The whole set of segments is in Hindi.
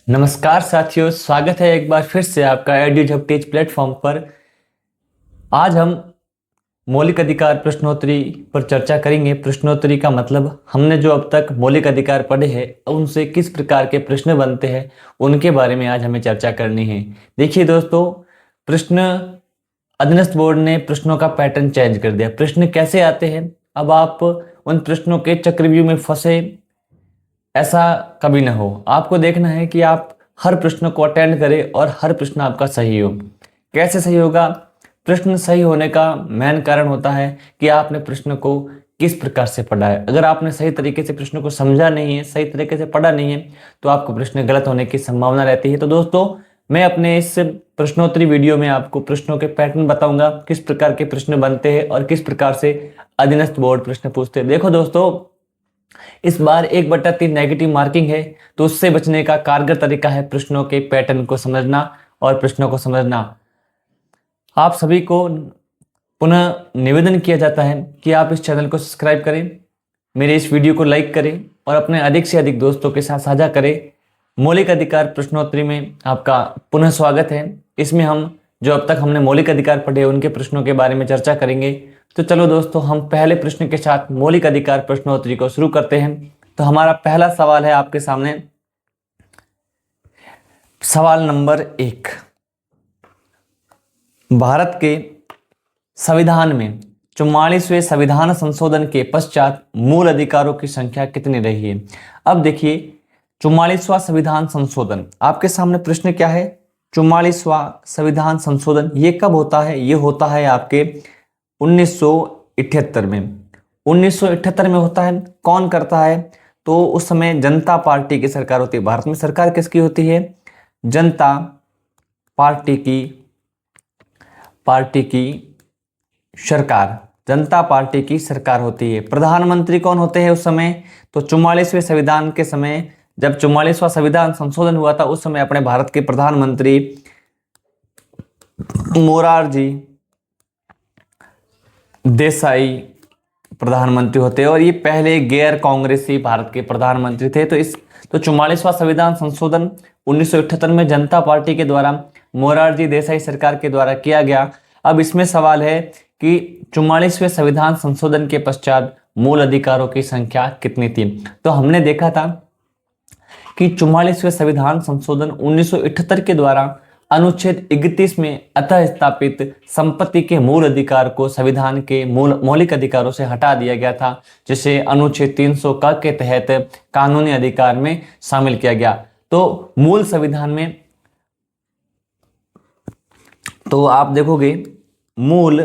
नमस्कार साथियों, स्वागत है एक बार फिर से आपका एड्यूजब टेच प्लेटफॉर्म पर। आज हम मौलिक अधिकार प्रश्नोत्तरी पर चर्चा करेंगे। प्रश्नोत्तरी का मतलब हमने जो अब तक मौलिक अधिकार पढ़े हैं उनसे किस प्रकार के प्रश्न बनते हैं उनके बारे में आज हमें चर्चा करनी है। देखिए दोस्तों, प्रश्न अधीनस्थ बोर्ड ने प्रश्नों का पैटर्न चेंज कर दिया। प्रश्न कैसे आते हैं, अब आप उन प्रश्नों के चक्रव्यूह में फंसे ऐसा कभी ना हो। आपको देखना है कि आप हर प्रश्न को अटेंड करें और हर प्रश्न आपका सही हो। कैसे सही होगा? प्रश्न सही होने का मेन कारण होता है कि आपने प्रश्न को किस प्रकार से पढ़ा है। अगर आपने सही तरीके से प्रश्न को समझा नहीं है, सही तरीके से पढ़ा नहीं है, तो आपको प्रश्न गलत होने की संभावना रहती है। तो दोस्तों, मैं अपने इस प्रश्नोत्तरी वीडियो में आपको प्रश्नों के पैटर्न बताऊंगा, किस प्रकार के प्रश्न बनते हैं और किस प्रकार से अधीनस्थ बोर्ड प्रश्न पूछते हैं। देखो दोस्तों, इस बार 1/3 नेगेटिव मार्किंग है, तो उससे बचने का कारगर तरीका है प्रश्नों के पैटर्न को समझना और प्रश्नों को समझना। आप सभी को पुनः निवेदन किया जाता है कि आप इस चैनल को सब्सक्राइब करें, मेरे इस वीडियो को लाइक करें और अपने अधिक से अधिक दोस्तों के साथ साझा करें। मौलिक अधिकार प्रश्नोत्तरी में आपका पुनः स्वागत है। इसमें हम जो अब तक हमने मौलिक अधिकार पढ़े उनके प्रश्नों के बारे में चर्चा करेंगे। तो चलो दोस्तों, हम पहले प्रश्न के साथ मौलिक अधिकार प्रश्नोत्तरी को शुरू करते हैं। तो हमारा पहला सवाल है आपके सामने, सवाल नंबर 1। भारत के संविधान में 44वें संविधान संशोधन के पश्चात मूल अधिकारों की संख्या कितनी रही है? अब देखिए, 44वां संविधान संशोधन, आपके सामने प्रश्न क्या है? 44वां संविधान संशोधन ये कब होता है? ये होता है आपके 1978 में। 1978 में होता है। कौन करता है? तो उस समय जनता पार्टी की सरकार होती है। भारत में सरकार किसकी होती है? जनता पार्टी की सरकार, जनता पार्टी की सरकार होती है। प्रधानमंत्री कौन होते हैं उस समय? तो 44वें संविधान के समय, जब 44वां संविधान संशोधन हुआ था, उस समय अपने भारत के प्रधानमंत्री मोरारजी देसाई प्रधानमंत्री होते हैं और ये पहले गैर कांग्रेसी भारत के प्रधानमंत्री थे। तो 44वां संविधान संशोधन 1978 में जनता पार्टी के द्वारा मोरारजी देसाई सरकार के द्वारा किया गया। अब इसमें सवाल है कि 44वें संविधान संशोधन के पश्चात मूल अधिकारों की संख्या कितनी थी? तो हमने देखा था कि 44वें संविधान संशोधन 1978 के द्वारा अनुच्छेद 31 में अतः स्थापित संपत्ति के मूल अधिकार को संविधान के मौलिक अधिकारों से हटा दिया गया था, जिसे अनुच्छेद 300 क के तहत कानूनी अधिकार में शामिल किया गया। तो मूल संविधान में, तो आप देखोगे मूल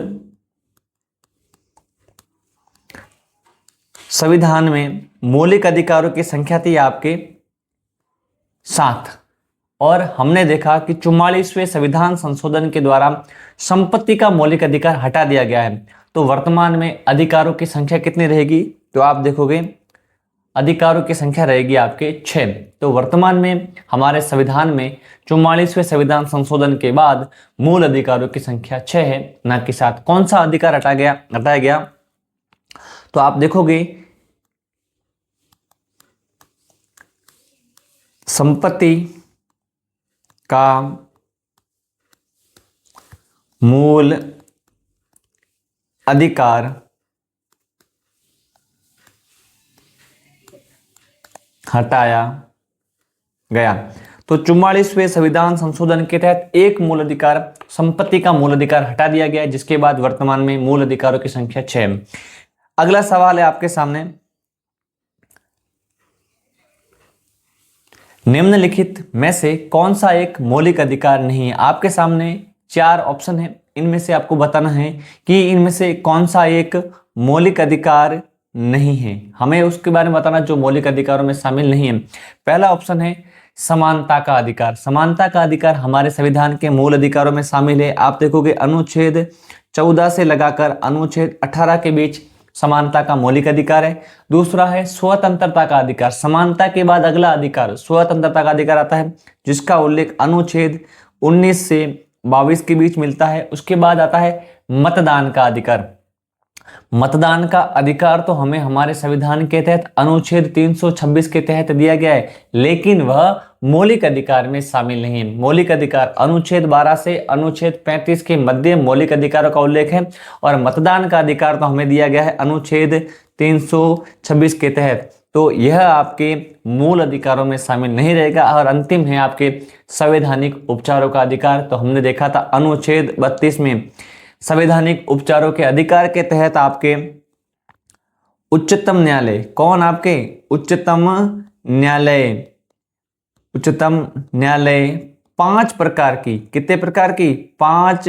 संविधान में मौलिक अधिकारों की संख्या थी आपके 7। और हमने देखा कि 44वें संविधान संशोधन के द्वारा संपत्ति का मौलिक अधिकार हटा दिया गया है। तो वर्तमान में अधिकारों की संख्या कितनी रहेगी? तो आप देखोगे अधिकारों की संख्या रहेगी आपके 6। तो वर्तमान में हमारे संविधान में 44वें संविधान संशोधन के बाद मूल अधिकारों की संख्या 6 है, ना कि 7। कौन सा अधिकार हटाया गया? तो आप देखोगे संपत्ति का मूल अधिकार हटाया गया। तो 44वें संविधान संशोधन के तहत एक मूल अधिकार, संपत्ति का मूल अधिकार हटा दिया गया, जिसके बाद वर्तमान में मूल अधिकारों की संख्या 6 है। अगला सवाल है आपके सामने, निम्नलिखित में से कौन सा एक मौलिक अधिकार नहीं है? आपके सामने 4 ऑप्शन है, इनमें से आपको बताना है कि इनमें से कौन सा एक मौलिक अधिकार नहीं है। हमें उसके बारे में बताना जो मौलिक अधिकारों में शामिल नहीं है। पहला ऑप्शन है समानता का अधिकार। समानता का अधिकार हमारे संविधान के मूल अधिकारों में शामिल है। आप देखोगे अनुच्छेद 14 से लगाकर अनुच्छेद 18 के बीच समानता का मौलिक अधिकार है। दूसरा है स्वतंत्रता का अधिकार। समानता के बाद अगला अधिकार स्वतंत्रता का अधिकार आता है, जिसका उल्लेख अनुच्छेद 19 से 22 के बीच मिलता है। उसके बाद आता है मतदान का अधिकार। मतदान का अधिकार तो हमें हमारे संविधान के तहत अनुच्छेद 326 के तहत दिया गया है, लेकिन वह मौलिक अधिकार में शामिल नहीं है। मौलिक अधिकार अनुच्छेद 12 से अनुच्छेद 35 के मध्य मौलिक अधिकारों का उल्लेख है, और मतदान का अधिकार तो हमें दिया गया है अनुच्छेद 326 के तहत, तो यह आपके मूल अधिकारों में शामिल नहीं रहेगा। और अंतिम है आपके संवैधानिक उपचारों का अधिकार, तो हमने देखा था अनुच्छेद 32 में संवैधानिक उपचारों के अधिकार के तहत आपके उच्चतम न्यायालय, कौन आपके उच्चतम न्यायालय, उच्चतम न्यायालय 5 प्रकार की, कितने प्रकार की, 5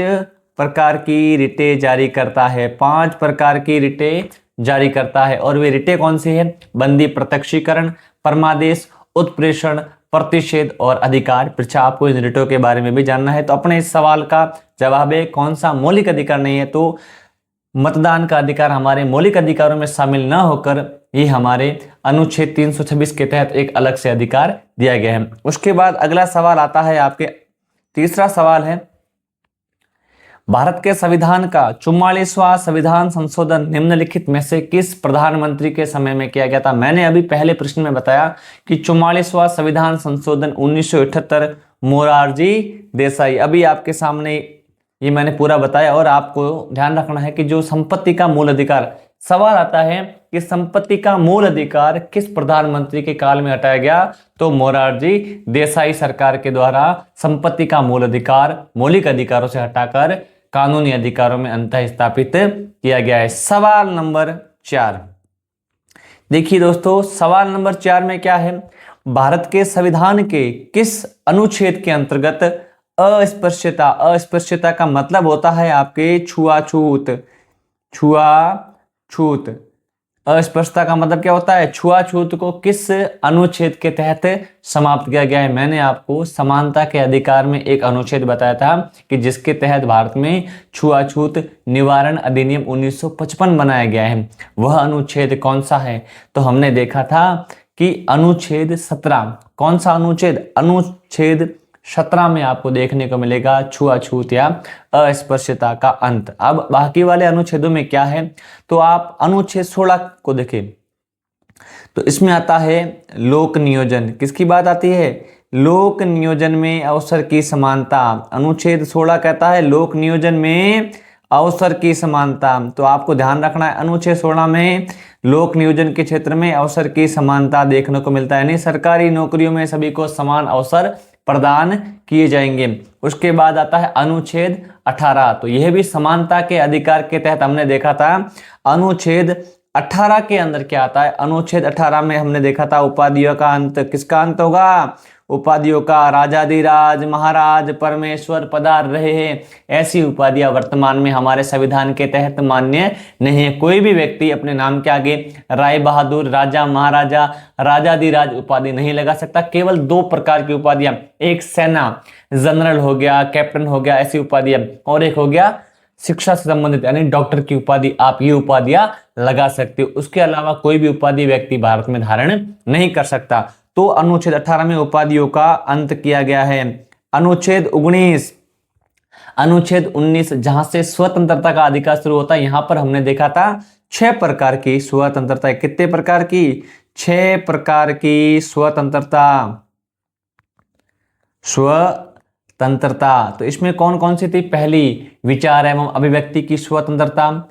प्रकार की रिटें जारी करता है, 5 प्रकार की रिटें जारी करता है। और वे रिटें कौन सी है, बंदी प्रत्यक्षीकरण, परमादेश, उत्प्रेषण, प्रतिषेध और अधिकार परीक्षा। आपको इन रिटों के बारे में भी जानना है। तो अपने इस सवाल का जवाब है कौन सा मौलिक अधिकार नहीं है, तो मतदान का अधिकार हमारे मौलिक अधिकारों में शामिल न होकर ये हमारे अनुच्छेद 326 के तहत एक अलग से अधिकार दिया गया है। उसके बाद अगला सवाल आता है आपके, तीसरा सवाल है, भारत के संविधान का 44वां संविधान संशोधन निम्नलिखित में से किस प्रधानमंत्री के समय में किया गया था। मैंने अभी पहले प्रश्न में बताया कि 44वां संविधान संशोधन 1978 मोरारजी देसाई। अभी आपके सामने ये मैंने पूरा बताया। और आपको ध्यान रखना है कि जो संपत्ति का मूल अधिकार, सवाल आता है कि संपत्ति का मूल अधिकार किस प्रधानमंत्री के काल में हटाया गया, तो मोरारजी देसाई सरकार के द्वारा संपत्ति का मूल अधिकार मौलिक अधिकारों से हटाकर कानूनी अधिकारों में अंतः स्थापित किया गया है। सवाल नंबर 4 देखिए दोस्तों, सवाल नंबर 4 में क्या है, भारत के संविधान के किस अनुच्छेद के अंतर्गत अस्पृश्यता, अस्पृश्यता का मतलब होता है आपके छुआछूत, छुआछूत, अस्पृश्यता का मतलब क्या होता है, छुआछूत को किस अनुच्छेद के तहत समाप्त किया गया है। मैंने आपको समानता के अधिकार में एक अनुच्छेद बताया था कि जिसके तहत भारत में छुआछूत निवारण अधिनियम 1955 बनाया गया है। वह अनुच्छेद कौन सा है, तो हमने देखा था कि अनुच्छेद 17, कौन सा अनुच्छेद, अनुच्छेद 17 में आपको देखने को मिलेगा छुआछूत या अस्पृश्यता का अंत। अब बाकी वाले अनुच्छेदों में क्या है, तो आप अनुच्छेद 16 को देखें, तो इसमें आता है लोक नियोजन। किसकी बात आती है, लोक नियोजन में अवसर की समानता। अनुच्छेद 16 कहता है लोक नियोजन में अवसर की समानता। तो आपको ध्यान रखना है अनुच्छेद 16 में लोक नियोजन के क्षेत्र में अवसर की समानता देखने को मिलता है, यानी सरकारी नौकरियों में सभी को समान अवसर प्रदान किए जाएंगे। उसके बाद आता है अनुच्छेद 18, तो यह भी समानता के अधिकार के तहत हमने देखा था। अनुच्छेद 18 के अंदर क्या आता है, अनुच्छेद 18 में हमने देखा था उपाधियों का अंत। किसका अंत होगा, उपाधियों का, राजाधिराज, महाराज, परमेश्वर पधार रहे हैं, ऐसी उपाधियां वर्तमान में हमारे संविधान के तहत मान्य नहीं है। कोई भी व्यक्ति अपने नाम के आगे राय बहादुर, राजा, महाराजा, राजाधिराज उपाधि नहीं लगा सकता। केवल 2 प्रकार की उपाधियां, एक सेना जनरल हो गया, कैप्टन हो गया, ऐसी उपाधियां, और एक हो गया शिक्षा से संबंधित यानी डॉक्टर की उपाधि, आप ये उपाधियां लगा सकते हो। उसके अलावा कोई भी उपाधि व्यक्ति भारत में धारण नहीं कर सकता। तो अनुच्छेद 18 में उपाधियों का अंत किया गया है। अनुच्छेद 19, अनुच्छेद 19 जहां से स्वतंत्रता का अधिकार शुरू होता है, यहां पर हमने देखा था 6 प्रकार की स्वतंत्रता। कितने प्रकार की, 6 प्रकार की स्वतंत्रता, स्वतंत्रता। तो इसमें कौन कौन सी थी, पहली विचार एवं अभिव्यक्ति की स्वतंत्रता।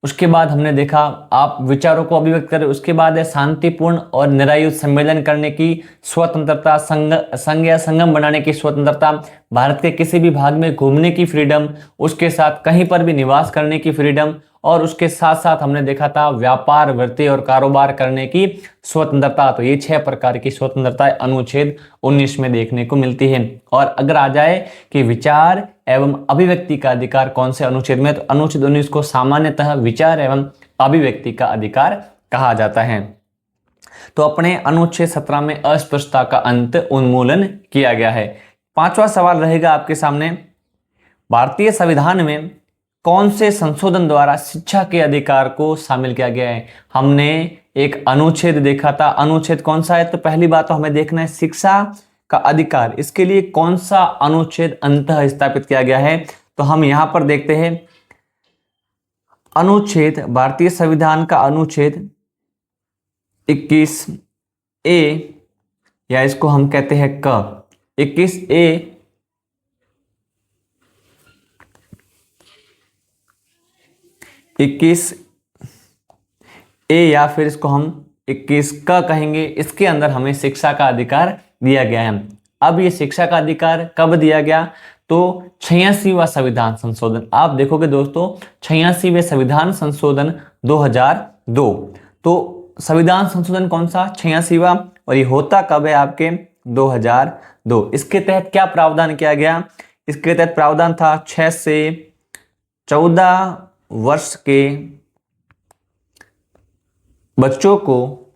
उसके बाद हमने देखा आप विचारों को अभिव्यक्त करें। उसके बाद है शांतिपूर्ण और निरायुध सम्मेलन करने की स्वतंत्रता, संघ या संगम बनाने की स्वतंत्रता, भारत के किसी भी भाग में घूमने की फ्रीडम, उसके साथ कहीं पर भी निवास करने की फ्रीडम, और उसके साथ साथ हमने देखा था व्यापार, वृत्ति और कारोबार करने की स्वतंत्रता। तो ये 6 प्रकार की स्वतंत्रता अनुच्छेद 19 में देखने को मिलती है। और अगर आ जाए कि विचार एवं अभिव्यक्ति का अधिकार कौन से अनुच्छेद में, तो अनुच्छेद 19 को सामान्यतः विचार एवं अभिव्यक्ति का अधिकार कहा जाता है। तो अपने अनुच्छेद 17 में अस्पृश्यता का अंत उन्मूलन किया गया है। 5वां सवाल रहेगा आपके सामने, भारतीय संविधान में कौन से संशोधन द्वारा शिक्षा के अधिकार को शामिल किया गया है। हमने एक अनुच्छेद देखा था, अनुच्छेद कौन सा है, तो पहली बात तो हमें देखना है शिक्षा का अधिकार, इसके लिए कौन सा अनुच्छेद अंतः स्थापित किया गया है। तो हम यहां पर देखते हैं अनुच्छेद, भारतीय संविधान का अनुच्छेद 21A, या इसको हम कहते हैं क। 21A या फिर इसको हम 21 का कहेंगे, इसके अंदर हमें शिक्षा का अधिकार दिया गया है। अब ये शिक्षा का अधिकार कब दिया गया? तो 86वां संविधान संशोधन। आप देखोगे दोस्तों 86वें संविधान संशोधन 2002। तो संविधान संशोधन कौन सा? 86वां। और ये होता कब है आपके? 2002। इसके तहत क्या प्रावधान किया गया? इसके तहत प्रावधान था 6 से 14 वर्ष के बच्चों को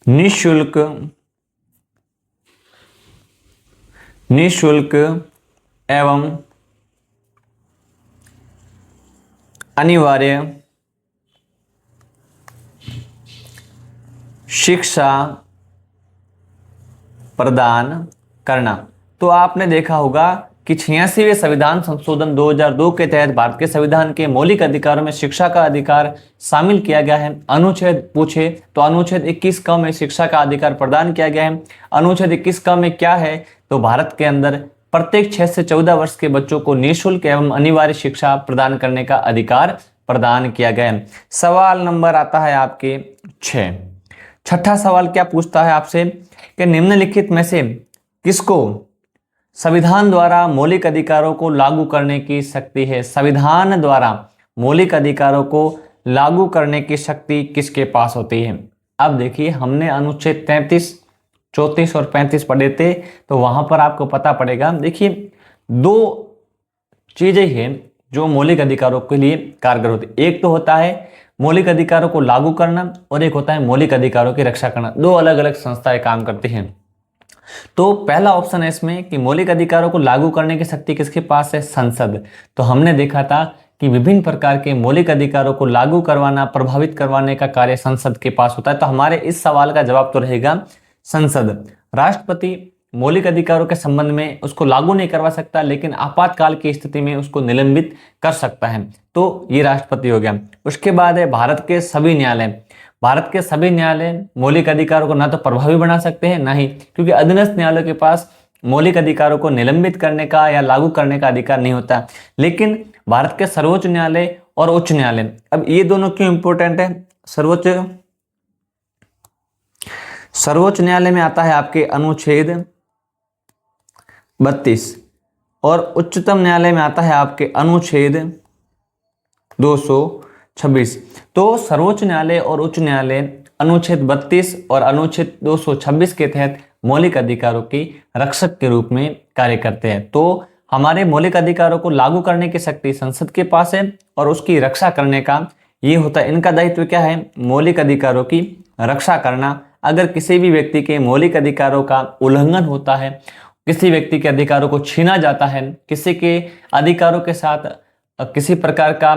निःशुल्क एवं अनिवार्य शिक्षा प्रदान करना। तो आपने देखा होगा कि 86वें संविधान संशोधन 2002 के तहत भारत के संविधान के मौलिक अधिकारों में शिक्षा का अधिकार शामिल किया गया है। अनुच्छेद पूछे तो अनुच्छेद 21 क में शिक्षा का अधिकार प्रदान किया गया है। अनुच्छेद 21 क में क्या है? तो भारत के अंदर प्रत्येक 6 से 14 वर्ष के बच्चों को निःशुल्क एवं अनिवार्य शिक्षा प्रदान करने का अधिकार प्रदान किया गया है। सवाल नंबर आता है आपके 6। छठा सवाल क्या पूछता है आपसे कि निम्नलिखित में से किसको संविधान द्वारा मौलिक अधिकारों को लागू करने की शक्ति है? संविधान द्वारा मौलिक अधिकारों को लागू करने की शक्ति किसके पास होती है? अब देखिए हमने अनुच्छेद 33, 34 और 35 पढ़े थे, तो वहां पर आपको पता पड़ेगा। देखिए 2 चीजें हैं जो मौलिक अधिकारों के लिए कारगर होती है। एक तो होता है मौलिक अधिकारों को लागू करना और एक होता है मौलिक अधिकारों की रक्षा करना। 2 अलग अलग संस्थाएं काम करती हैं। तो पहला ऑप्शन है इसमें कि मौलिक अधिकारों को लागू करने की शक्ति किसके पास है? संसद। तो हमने देखा था कि विभिन्न प्रकार के मौलिक अधिकारों को लागू करवाना, प्रभावित करवाने का कार्य संसद के पास होता है। तो हमारे इस सवाल का जवाब तो रहेगा संसद। राष्ट्रपति मौलिक अधिकारों के संबंध में उसको लागू नहीं करवा सकता, लेकिन आपातकाल की स्थिति में उसको निलंबित कर सकता है। तो ये राष्ट्रपति हो गया। उसके बाद है भारत के सभी न्यायालय। भारत के सभी न्यायालय मौलिक अधिकारों को ना तो प्रभावी बना सकते हैं, ना ही, क्योंकि अधीनस्थ न्यायालयों के पास मौलिक अधिकारों को निलंबित करने का या लागू करने का अधिकार नहीं होता। लेकिन भारत के सर्वोच्च न्यायालय और उच्च न्यायालय, अब ये दोनों क्यों इंपॉर्टेंट है? सर्वोच्च न्यायालय में आता है आपके अनुच्छेद 32 और उच्चतम न्यायालय में आता है आपके अनुच्छेद 226। तो सर्वोच्च न्यायालय और उच्च न्यायालय अनुच्छेद 32 और अनुच्छेद 226 के तहत मौलिक अधिकारों की रक्षक के रूप में कार्य करते हैं। तो हमारे मौलिक अधिकारों को लागू करने की शक्ति संसद के पास है और उसकी रक्षा करने का ये होता है, इनका दायित्व क्या है? मौलिक अधिकारों की रक्षा करना। अगर किसी भी व्यक्ति के मौलिक अधिकारों का उल्लंघन होता है, किसी व्यक्ति के अधिकारों को छीना जाता है, किसी के अधिकारों के साथ किसी प्रकार का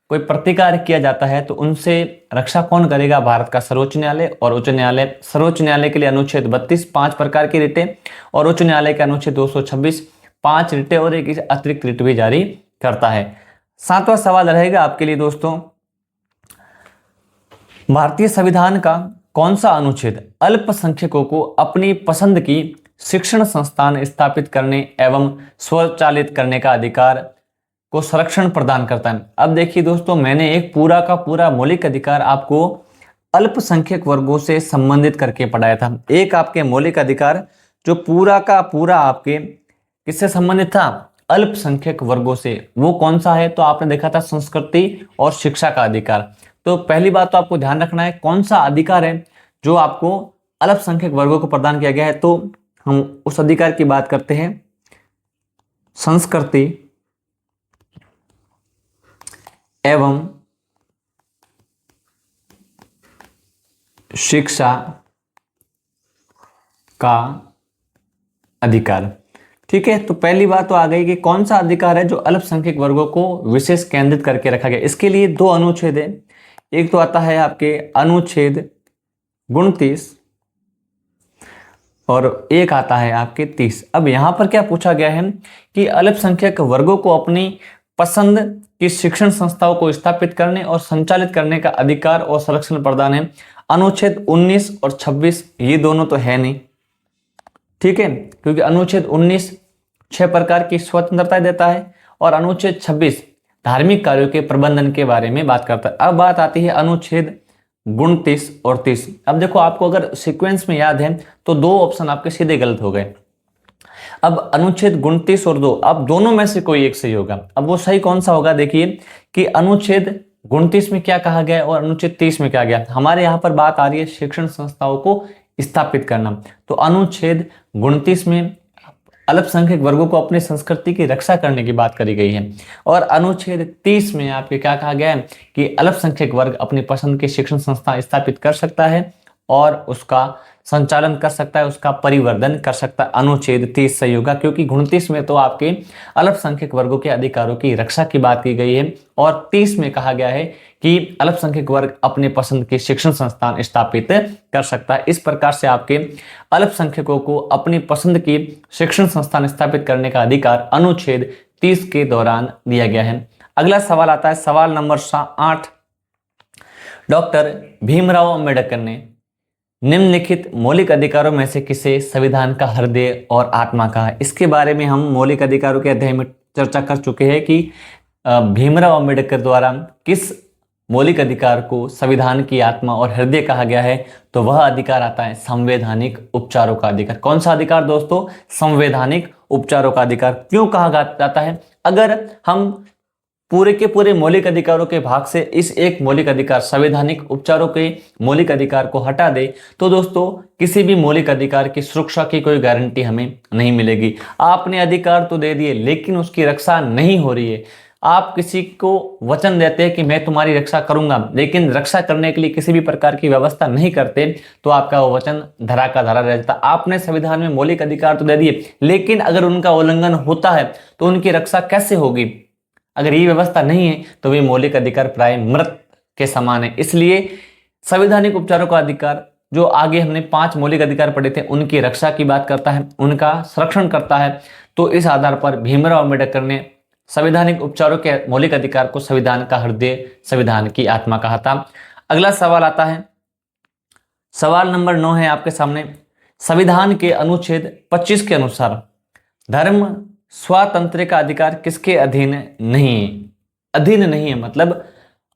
कोई प्रतिकार किया जाता है, तो उनसे रक्षा कौन करेगा? भारत का सर्वोच्च न्यायालय और उच्च न्यायालय। सर्वोच्च न्यायालय के लिए अनुच्छेद 32 5 प्रकार की रिटें और उच्च न्यायालय के अनुच्छेद 226 5 रिटें और एक अतिरिक्त रिट भी जारी करता है। 7वां सवाल रहेगा आपके लिए दोस्तों, भारतीय संविधान का कौन सा अनुच्छेद अल्पसंख्यकों को अपनी पसंद की शिक्षण संस्थान स्थापित करने एवं स्वचालित करने का अधिकार को संरक्षण प्रदान करता है? अब देखिए दोस्तों, मैंने एक पूरा का पूरा मौलिक अधिकार आपको अल्पसंख्यक वर्गों से संबंधित करके पढ़ाया था। एक आपके मौलिक अधिकार जो पूरा का पूरा आपके किससे संबंधित था? अल्पसंख्यक वर्गों से। वो कौन सा है? तो आपने देखा था संस्कृति और शिक्षा का अधिकार। तो पहली बात तो आपको ध्यान रखना है कौन सा अधिकार है जो आपको अल्पसंख्यक वर्गों को प्रदान किया गया है। तो हम उस अधिकार की बात करते हैं, संस्कृति एवं शिक्षा का अधिकार। ठीक है, तो पहली बात तो आ गई कि कौन सा अधिकार है जो अल्पसंख्यक वर्गों को विशेष केंद्रित करके रखा गया। इसके लिए 2 अनुच्छेद है। एक तो आता है आपके अनुच्छेद 29 और एक आता है आपके 30। अब यहां पर क्या पूछा गया है कि अल्पसंख्यक वर्गों को अपनी पसंद की शिक्षण संस्थाओं को स्थापित करने और संचालित करने का अधिकार और संरक्षण प्रदान है। अनुच्छेद 19 और 26 ये दोनों तो है नहीं, ठीक है, क्योंकि अनुच्छेद 19 6 प्रकार की स्वतंत्रता देता है और अनुच्छेद 26 धार्मिक कार्यों के प्रबंधन के बारे में बात करता है। अब बात आती है अनुच्छेद 29 और 30। अब देखो, आपको अगर सीक्वेंस में याद है तो दो ऑप्शन आपके सीधे गलत हो गए। अब अनुच्छेद 29 और 2, अब दोनों में से कोई एक सही होगा। अब वो सही कौन सा होगा, देखिए कि अनुच्छेद 29 में क्या कहा गया है और अनुच्छेद 30 में क्या गया। हमारे यहाँ पर बात आ रही है शिक्षण संस्थाओं को स्थापित करना। तो अनुच्छेद 29 में अल्पसंख्यक वर्गों को अपनी संस्कृति की रक्षा करने की बात करी गई है और अनुच्छेद 30 में आपके क्या कहा गया है कि अल्पसंख्यक वर्ग अपनी पसंद की शिक्षण संस्था स्थापित कर सकता है और उसका संचालन कर सकता है, उसका परिवर्धन कर सकता है। अनुच्छेद 30 सही होगा, क्योंकि 29 में तो आपके अल्पसंख्यक वर्गों के अधिकारों की रक्षा की बात की गई है और 30 में कहा गया है कि अल्पसंख्यक वर्ग अपने पसंद के शिक्षण संस्थान स्थापित कर सकता है। इस प्रकार से आपके अल्पसंख्यकों को अपनी पसंद की शिक्षण संस्थान स्थापित करने का अधिकार अनुच्छेद 30 के दौरान दिया गया है। अगला सवाल आता है, सवाल नंबर 8। डॉक्टर भीमराव अंबेडकर ने निम्नलिखित मौलिक अधिकारों में से किसे संविधान का हृदय और आत्मा कहा है। इसके बारे में हम मौलिक अधिकारों के अध्याय में चर्चा कर चुके हैं कि भीमराव अंबेडकर द्वारा किस मौलिक अधिकार को संविधान की आत्मा और हृदय कहा गया है। तो वह अधिकार आता है संवैधानिक उपचारों का अधिकार। कौन सा अधिकार दोस्तों? संवैधानिक उपचारों का अधिकार। क्यों कहा जाता है? अगर हम पूरे के पूरे मौलिक अधिकारों के भाग से इस एक मौलिक अधिकार संवैधानिक उपचारों के मौलिक अधिकार को हटा दे तो दोस्तों किसी भी मौलिक अधिकार की सुरक्षा की कोई गारंटी हमें नहीं मिलेगी। आपने अधिकार तो दे दिए लेकिन उसकी रक्षा नहीं हो रही है। आप किसी को वचन देते हैं कि मैं तुम्हारी रक्षा करूंगा, लेकिन रक्षा करने के लिए किसी भी प्रकार की व्यवस्था नहीं करते तो आपका वो वचन धरा का धरा रह जाता। आपने संविधान में मौलिक अधिकार तो दे दिए, लेकिन अगर उनका उल्लंघन होता है तो उनकी रक्षा कैसे होगी? अगर ये व्यवस्था नहीं है तो वे मौलिक अधिकार प्राय मृत के समान है। इसलिए संवैधानिक उपचारों का अधिकार, जो आगे हमने 5 मौलिक अधिकार पढ़े थे, उनकी रक्षा की बात करता है, उनका संरक्षण करता है। तो इस आधार पर भीमराव अंबेडकर ने संवैधानिक उपचारों के मौलिक अधिकार को संविधान का हृदय, संविधान की आत्मा कहा था। अगला सवाल आता है, सवाल नंबर 9 है आपके सामने। संविधान के अनुच्छेद 25 के अनुसार धर्म स्वातंत्र्य का अधिकार किसके अधीन नहीं है? अधीन नहीं है मतलब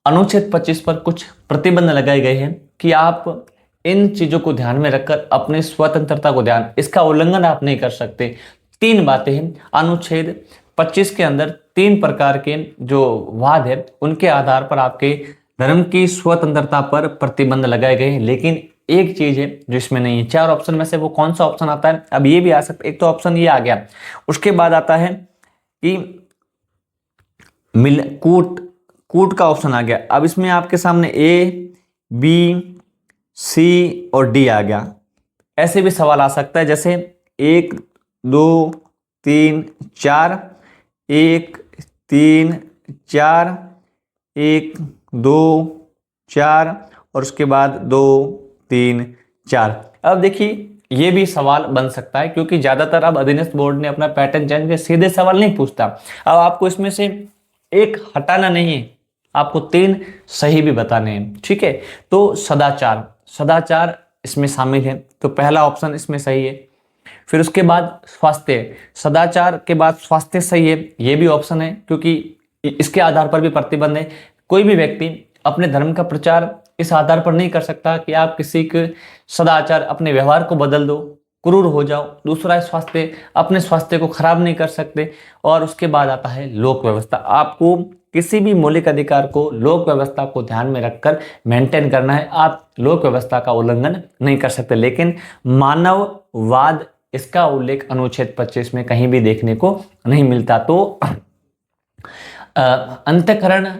अनुच्छेद 25 पर कुछ प्रतिबंध लगाए गए हैं कि आप इन चीजों को ध्यान में रखकर अपनी स्वतंत्रता को इसका उल्लंघन आप नहीं कर सकते। 3 बातें हैं अनुच्छेद 25 के अंदर, 3 प्रकार के जो वाद है उनके आधार पर आपके धर्म की स्वतंत्रता पर प्रतिबंध लगाए गए हैं। लेकिन एक चीज है जो इसमें नहीं है। 4 ऑप्शन में से वो कौन सा ऑप्शन आता है? अब ये भी आ सकता है, एक तो ऑप्शन ये आ गया, उसके बाद आता है कि कूट का ऑप्शन आ गया। अब इसमें आपके सामने ए, बी, सी और डी आ गया। ऐसे भी सवाल आ सकता है जैसे 1 2 3 4, 1 3 4, 1 2 4 और उसके बाद 2 3 4। अब देखिए ये भी सवाल बन सकता है क्योंकि ज्यादातर अब अधीनस्थ बोर्ड ने अपना पैटर्न चेंज किया, सीधे सवाल नहीं पूछता। अब आपको इसमें से एक हटाना नहीं है, आपको 3 सही भी बताने हैं, ठीक है। तो सदाचार इसमें शामिल है, तो पहला ऑप्शन इसमें सही है। फिर उसके बाद स्वास्थ्य, सदाचार के बाद स्वास्थ्य सही है, ये भी ऑप्शन है क्योंकि इसके आधार पर भी प्रतिबंध है। कोई भी व्यक्ति अपने धर्म का प्रचार इस आधार पर नहीं कर सकता कि आप किसी के सदाचार, अपने व्यवहार को बदल दो, क्रूर हो जाओ। दूसरा है स्वास्थ्य, अपने स्वास्थ्य को खराब नहीं कर सकते। और उसके बाद आता है लोक व्यवस्था, आपको किसी भी मौलिक अधिकार को लोक व्यवस्था को ध्यान में रखकर मेंटेन करना है। आप लोक व्यवस्था का उल्लंघन नहीं कर सकते। लेकिन मानववाद, इसका उल्लेख अनुच्छेद 25 में कहीं भी देखने को नहीं मिलता। तो अंतःकरण,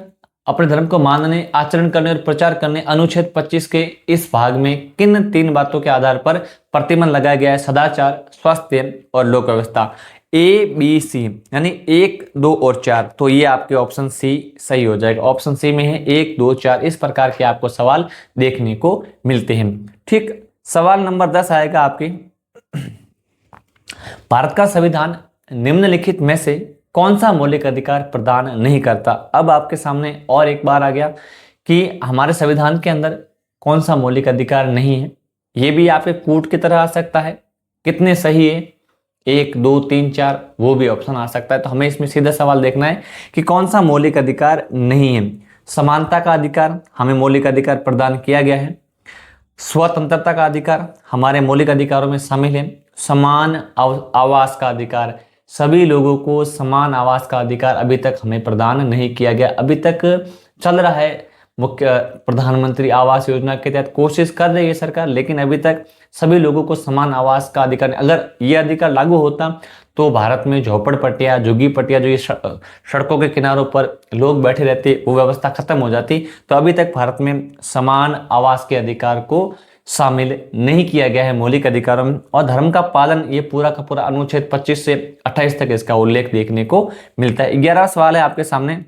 अपने धर्म को मानने, आचरण करने और प्रचार करने, अनुच्छेद 25 के इस भाग में किन 3 बातों के आधार पर प्रतिबंध लगाया गया है? सदाचार, स्वास्थ्य और लोक व्यवस्था। ए बी सी यानी 1 2 और 4, तो ये आपके ऑप्शन सी सही हो जाएगा। ऑप्शन सी में है 1 2 4, इस प्रकार के आपको सवाल देखने को मिलते हैं। ठीक, सवाल नंबर 10 आएगा आपके, भारत का संविधान निम्नलिखित में से कौन सा मौलिक अधिकार प्रदान नहीं करता? अब आपके सामने और एक बार आ गया कि हमारे संविधान के अंदर कौन सा मौलिक अधिकार नहीं है। ये भी आपके कूट की तरह आ सकता है, कितने सही है 1 2 3 4, वो भी ऑप्शन आ सकता है। तो हमें इसमें सीधा सवाल देखना है कि कौन सा मौलिक अधिकार नहीं है। समानता का अधिकार हमें मौलिक अधिकार प्रदान किया गया है। स्वतंत्रता का अधिकार हमारे मौलिक अधिकारों में शामिल है। समान आवास का अधिकार, सभी लोगों को समान आवास का अधिकार अभी तक हमें प्रदान नहीं किया गया। अभी तक चल रहा है मुख्य प्रधानमंत्री आवास योजना के तहत, कोशिश कर रही है सरकार, लेकिन अभी तक सभी लोगों को समान आवास का अधिकार। अगर ये अधिकार लागू होता तो भारत में झोपड़पट्टियां, झुग्गी पट्टियां, जो ये सड़कों के किनारों पर लोग बैठे रहते, वो व्यवस्था खत्म हो जाती। तो अभी तक भारत में समान आवास के अधिकार को शामिल नहीं किया गया है मौलिक अधिकारों में। और धर्म का पालन, ये पूरा का पूरा अनुच्छेद 25 से 28 तक इसका उल्लेख देखने को मिलता है। 11वां सवाल है आपके सामने,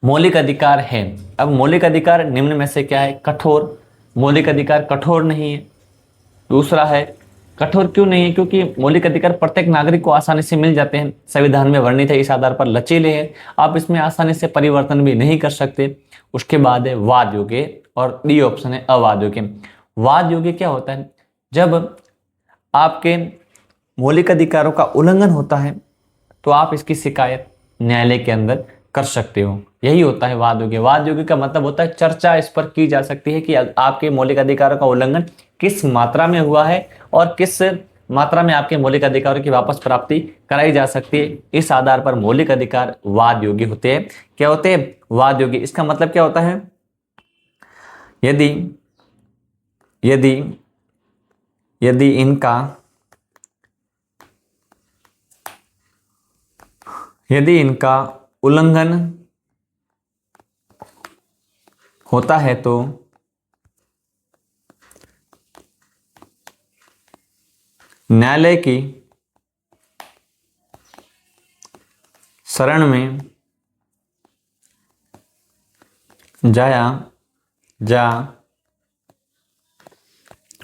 मौलिक अधिकार है। अब मौलिक अधिकार निम्न में से क्या है? कठोर। मौलिक अधिकार कठोर नहीं है। दूसरा है, कठोर क्यों नहीं है? क्योंकि मौलिक अधिकार प्रत्येक नागरिक को आसानी से मिल जाते हैं, संविधान में वर्णित है, इस आधार पर लचीले हैं, आप इसमें आसानी से परिवर्तन भी नहीं कर सकते। उसके बाद है वाद योग्य, और डी ऑप्शन है अवाद योग्य। वाद योग्य क्या होता है? जब आपके मौलिक अधिकारों का उल्लंघन होता है तो आप इसकी शिकायत न्यायालय के अंदर कर सकते हो, यही होता है वाद योग्य। वाद योग्य का मतलब होता है चर्चा इस पर की जा सकती है कि आपके मौलिक अधिकारों का उल्लंघन किस मात्रा में हुआ है और किस मात्रा में आपके मौलिक अधिकारों की वापस प्राप्ति कराई जा सकती है। इस आधार पर मौलिक अधिकार वाद योग्य होते हैं। क्या होते हैं? वाद योग्य। इसका मतलब क्या होता है? यदि यदि यदि इनका उल्लंघन होता है तो न्यायालय की शरण में जाया जा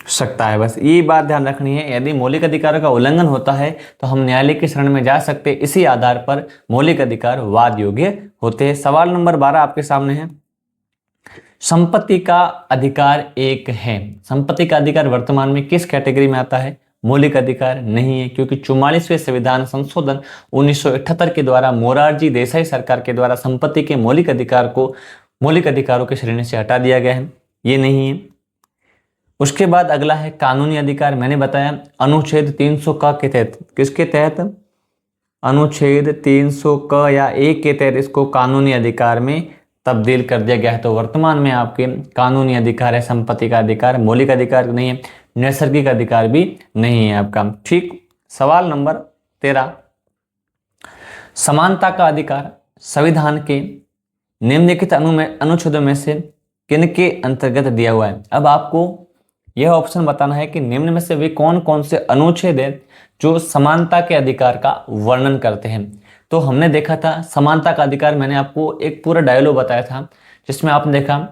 सकता है। बस ये बात ध्यान रखनी है, यदि मौलिक अधिकारों का उल्लंघन होता है तो हम न्यायालय की शरण में जा सकते हैं। इसी आधार पर मौलिक अधिकार वाद योग्य होते हैं। सवाल नंबर 12 आपके सामने है, संपत्ति का अधिकार एक है। संपत्ति का अधिकार वर्तमान में किस कैटेगरी में आता है? मौलिक अधिकार नहीं है, क्योंकि 44वें संविधान संशोधन 1978 के द्वारा मोरारजी देसाई सरकार के द्वारा संपत्ति के मौलिक अधिकारों की श्रेणी से हटा दिया गया है, ये नहीं है। उसके बाद अगला है कानूनी अधिकार। मैंने बताया अनुच्छेद 300 क के तहत, किसके तहत? अनुच्छेद 300 क या 1 के तहत इसको कानूनी अधिकार में तब्दील कर दिया गया है। तो वर्तमान में आपके कानूनी अधिकार है संपत्ति का अधिकार, मौलिक अधिकार नहीं है, नैसर्गिक अधिकार भी नहीं है आपका। ठीक। सवाल नंबर 13, समानता का अधिकार संविधान के निम्नलिखित अनुच्छेदों में से किनके अंतर्गत दिया हुआ है? अब आपको यह ऑप्शन बताना है कि निम्न में से वे कौन कौन से अनुच्छेद हैं जो समानता के अधिकार का वर्णन करते हैं। तो हमने देखा था समानता का अधिकार, मैंने आपको एक पूरा डायलॉग बताया था जिसमें आपने देखा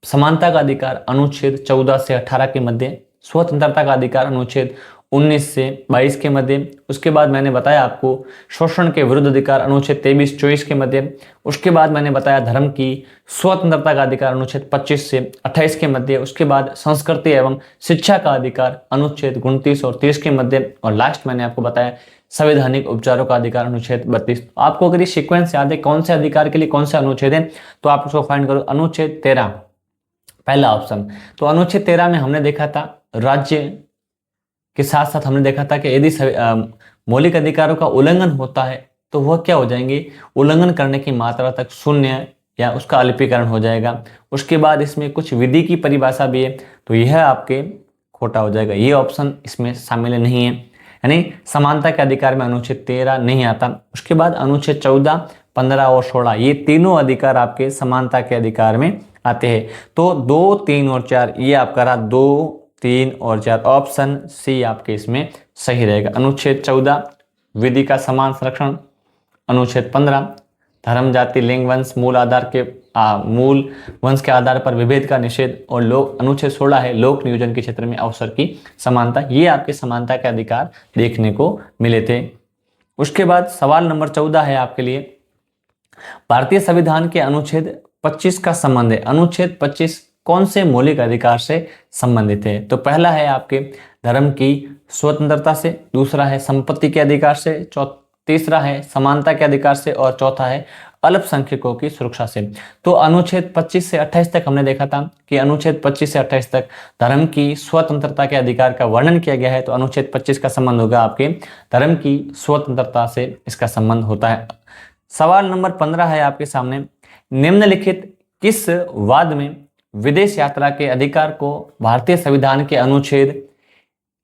समानता का अधिकार अनुच्छेद 14 से 18 के मध्य, स्वतंत्रता का अधिकार अनुच्छेद 19 से 22 के मध्य। उसके बाद मैंने बताया आपको शोषण के विरुद्ध अधिकार अनुच्छेद 23-24 के मध्य। उसके बाद मैंने बताया धर्म की स्वतंत्रता का अधिकार अनुच्छेद 25 से 28 के मध्य। उसके बाद संस्कृति एवं शिक्षा का अधिकार अनुच्छेद 29 और 30 के मध्य। और लास्ट मैंने आपको बताया संवैधानिक उपचारों का अधिकार अनुच्छेद 32। आपको अगर ये सीक्वेंस याद है कौन से अधिकार के लिए कौन से अनुच्छेद है, तो आप उसको फाइंड करो। अनुच्छेद 13 पहला ऑप्शन। तो अनुच्छेद 13 में हमने देखा था राज्य के साथ साथ हमने देखा था कि यदि मौलिक अधिकारों का उल्लंघन होता है तो वह क्या हो जाएंगे? उल्लंघन करने की मात्रा तक शून्य या उसका अल्पीकरण हो जाएगा। उसके बाद इसमें कुछ विधि की परिभाषा भी है, तो यह आपके खोटा हो जाएगा, ये ऑप्शन इसमें शामिल नहीं है, यानी समानता के अधिकार में अनुच्छेद 13 नहीं आता। उसके बाद अनुच्छेद 14, 15 और 16 ये तीनों अधिकार आपके समानता के अधिकार में आते हैं। तो 2, 3 और 4 ये आपका रहा 2, 3 और 4, ऑप्शन सी आपके इसमें सही रहेगा। अनुच्छेद 14 विधि का समान संरक्षण, अनुच्छेद 15 धर्म जाति लिंग वंश मूल वंश के आधार पर विभेद का निषेध, और अनुच्छेद 16 है लोक नियोजन के क्षेत्र में अवसर की समानता। ये आपके समानता के अधिकार देखने को मिले थे। उसके बाद सवाल नंबर 14 है आपके लिए, भारतीय संविधान के अनुच्छेद 25 का संबंध है। अनुच्छेद 25 कौन से मौलिक अधिकार से संबंधित है? तो पहला है आपके धर्म की स्वतंत्रता से, दूसरा है संपत्ति के अधिकार से, तीसरा है समानता के अधिकार से और चौथा है अल्पसंख्यकों की सुरक्षा से। तो अनुच्छेद 25 से 28 तक हमने देखा था कि अनुच्छेद 25 से 28 तक धर्म की स्वतंत्रता के अधिकार का वर्णन किया गया है। तो अनुच्छेद 25 का संबंध होगा आपके धर्म की स्वतंत्रता से, इसका संबंध होता है। सवाल नंबर 15 है आपके सामने, निम्नलिखित किस वाद में विदेश यात्रा के अधिकार को भारतीय संविधान के अनुच्छेद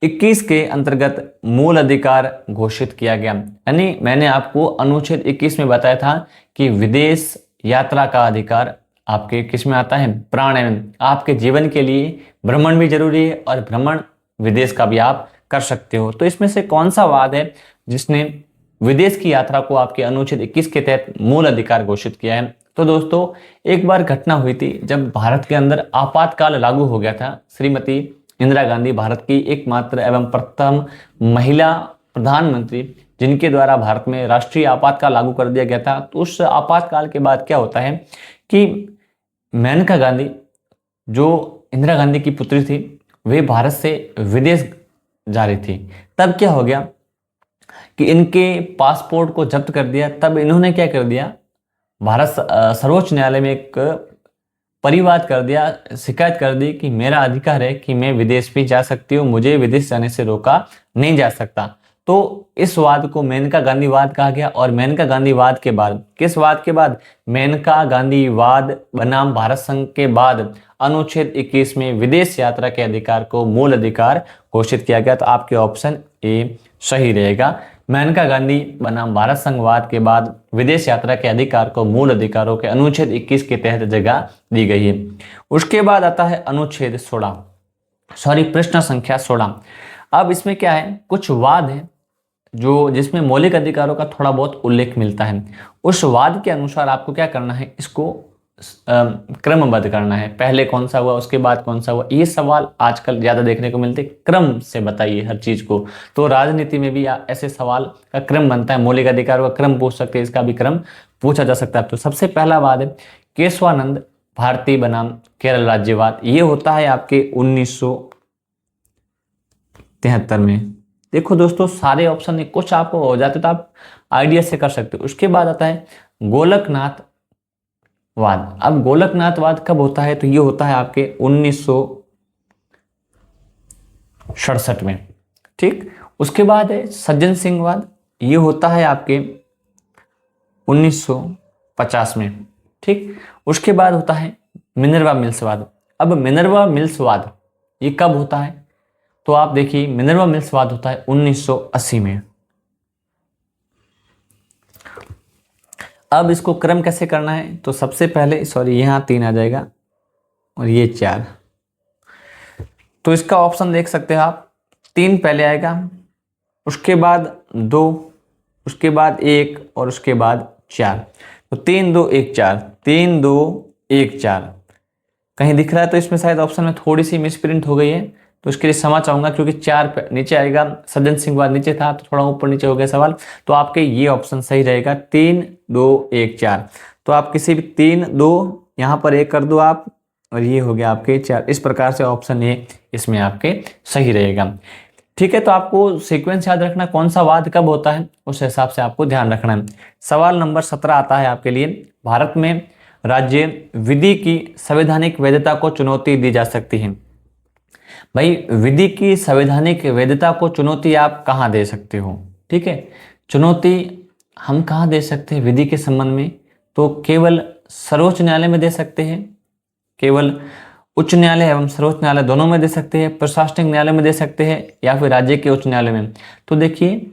21 के अंतर्गत मूल अधिकार घोषित किया गया? यानी मैंने आपको अनुच्छेद 21 में बताया था कि विदेश यात्रा का अधिकार आपके किस में आता है? प्राण, आपके जीवन के लिए भ्रमण भी जरूरी है और भ्रमण विदेश का भी आप कर सकते हो। तो इसमें से कौन सा वाद है जिसने विदेश की यात्रा को आपके अनुच्छेद 21 के तहत मूल अधिकार घोषित किया है? तो दोस्तों, एक बार घटना हुई थी जब भारत के अंदर आपातकाल लागू हो गया था। श्रीमती इंदिरा गांधी भारत की एकमात्र एवं प्रथम महिला प्रधानमंत्री जिनके द्वारा भारत में राष्ट्रीय आपातकाल लागू कर दिया गया था। तो उस आपातकाल के बाद क्या होता है कि मेनका गांधी, जो इंदिरा गांधी की पुत्री थी, वे भारत से विदेश जा रही थी। तब क्या हो गया कि इनके पासपोर्ट को जब्त कर दिया। तब इन्होंने क्या कर दिया, भारत सर्वोच्च न्यायालय में एक परिवाद कर दिया, शिकायत कर दी कि मेरा अधिकार है कि मैं विदेश भी जा सकती हूँ, मुझे विदेश जाने से रोका नहीं जा सकता। तो इस वाद को मेनका गांधी वाद कहा गया। और मेनका गांधी वाद के बाद, किस वाद के बाद? मेनका गांधी वाद बनाम भारत संघ के बाद अनुच्छेद 21 में विदेश यात्रा के अधिकार को मूल अधिकार घोषित किया गया। तो आपके ऑप्शन ए सही रहेगा। मेनका गांधी बनाम भारत संघवाद के बाद विदेश यात्रा के अधिकार को मूल अधिकारों के अनुच्छेद 21 के तहत जगह दी गई है। उसके बाद आता है अनुच्छेद 16, प्रश्न संख्या 16। अब इसमें क्या है, कुछ वाद है जो जिसमें मौलिक अधिकारों का थोड़ा बहुत उल्लेख मिलता है। उस वाद के अनुसार आपको क्या करना है, इसको क्रमबद्ध करना है। पहले कौन सा हुआ, उसके बाद कौन सा हुआ। ये सवाल आजकल ज्यादा देखने को मिलते, क्रम से बताइए हर चीज को। तो राजनीति में भी ऐसे सवाल का क्रम बनता है, मौलिक अधिकारों का क्रम पूछ सकते हैं, इसका भी क्रम पूछा जा सकता है। तो सबसे पहला वाद है केशवानंद भारती बनाम केरल राज्यवाद। ये होता है आपके 1973 में। देखो दोस्तों, सारे ऑप्शन कुछ आपको हो जाते तो आप आइडिया से कर सकते हो। उसके बाद आता है गोलकनाथ वाद। अब गोलकनाथ वाद कब होता है? तो ये होता है आपके 1967 में। ठीक, उसके बाद है सज्जन सिंह वाद। ये होता है आपके 1950 में। ठीक, उसके बाद होता है मिनर्वा मिल्स वाद। अब मिनर्वा मिल्स वाद ये कब होता है? तो आप देखिए, मिनर्वा मिल्स वाद होता है 1980 में। अब इसको क्रम कैसे करना है? तो सबसे पहले, यहाँ 3 आ जाएगा और ये 4। तो इसका ऑप्शन देख सकते हैं आप, 3 पहले आएगा, उसके बाद 2, उसके बाद 1 और उसके बाद 4। तो 3 2 1 4, 3 2 1 4 कहीं दिख रहा है? तो इसमें शायद ऑप्शन में थोड़ी सी मिसप्रिंट हो गई है, तो इसके लिए क्षमा चाहूंगा, क्योंकि 4 नीचे आएगा, सज्जन सिंह वाद नीचे था तो थोड़ा ऊपर नीचे हो गया सवाल। तो आपके ये ऑप्शन सही रहेगा, 3 2 1 4। तो आप किसी भी 3 2 यहाँ पर 1 कर दो आप, और ये हो गया आपके 4। इस प्रकार से ऑप्शन ए इसमें आपके सही रहेगा। ठीक है, तो आपको सीक्वेंस याद रखना, कौन सा वाद कब होता है, उस हिसाब से आपको ध्यान रखना है। सवाल नंबर 17 आता है आपके लिए, भारत में राज्य विधि की संवैधानिक वैधता को चुनौती दी जा सकती है। भाई, विधि की संवैधानिक वैधता को चुनौती आप कहाँ दे सकते हो? ठीक है, चुनौती हम कहाँ दे सकते हैं विधि के संबंध में? तो केवल सर्वोच्च न्यायालय में दे सकते हैं, केवल उच्च न्यायालय एवं सर्वोच्च न्यायालय दोनों में दे सकते हैं, प्रशासनिक न्यायालय में दे सकते हैं, या फिर राज्य के उच्च न्यायालय में। तो देखिए,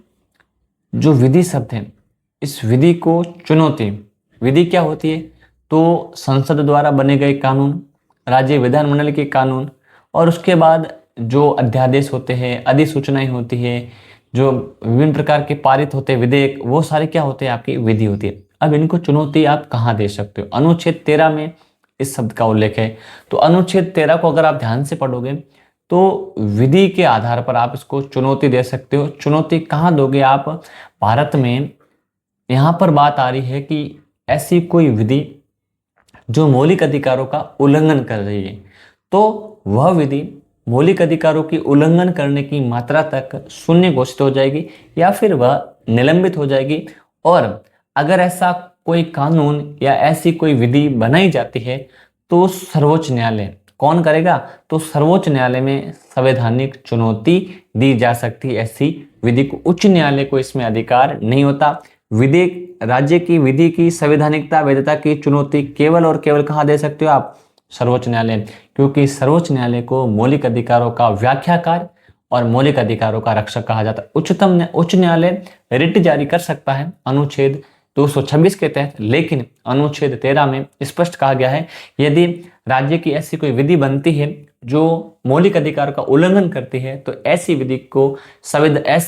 जो विधि शब्द है, इस विधि को चुनौती, विधि क्या होती है? तो संसद द्वारा बने गए कानून, राज्य विधानमंडल के कानून, और उसके बाद जो अध्यादेश होते हैं, अधिसूचनाएं होती है, जो विभिन्न प्रकार के पारित होते हैं विधेयक, वो सारे क्या होते हैं? आपकी विधि होती है। अब इनको चुनौती आप कहाँ दे सकते हो? अनुच्छेद 13 में इस शब्द का उल्लेख है। तो अनुच्छेद 13 को अगर आप ध्यान से पढ़ोगे तो विधि के आधार पर आप इसको चुनौती दे सकते हो। चुनौती कहाँ दोगे आप? भारत में यहाँ पर बात आ रही है कि ऐसी कोई विधि जो मौलिक अधिकारों का उल्लंघन कर रही है, तो वह विधि मौलिक अधिकारों की उल्लंघन करने की मात्रा तक शून्य घोषित हो जाएगी या फिर वह निलंबित हो जाएगी। और अगर ऐसा कोई कानून या ऐसी कोई विधि बनाई जाती है तो सर्वोच्च न्यायालय कौन करेगा, तो सर्वोच्च न्यायालय में संवैधानिक चुनौती दी जा सकती है ऐसी विधि को। उच्च न्यायालय को इसमें अधिकार नहीं होता। विधि राज्य की विधि की संवैधानिकता वैधता की चुनौती केवल और केवल कहाँ दे सकते हो आप, सर्वोच्च न्यायालय, क्योंकि सर्वोच्च न्यायालय को मौलिक अधिकारों का व्याख्याकार और मौलिक अधिकारों का रक्षक कहा जाता है। उच्च न्यायालय रिट जारी कर सकता है अनुच्छेद 226 के तहत, लेकिन अनुच्छेद 13 में स्पष्ट कहा गया है यदि राज्य की ऐसी कोई विधि बनती है जो मौलिक अधिकार का उल्लंघन करती है तो ऐसी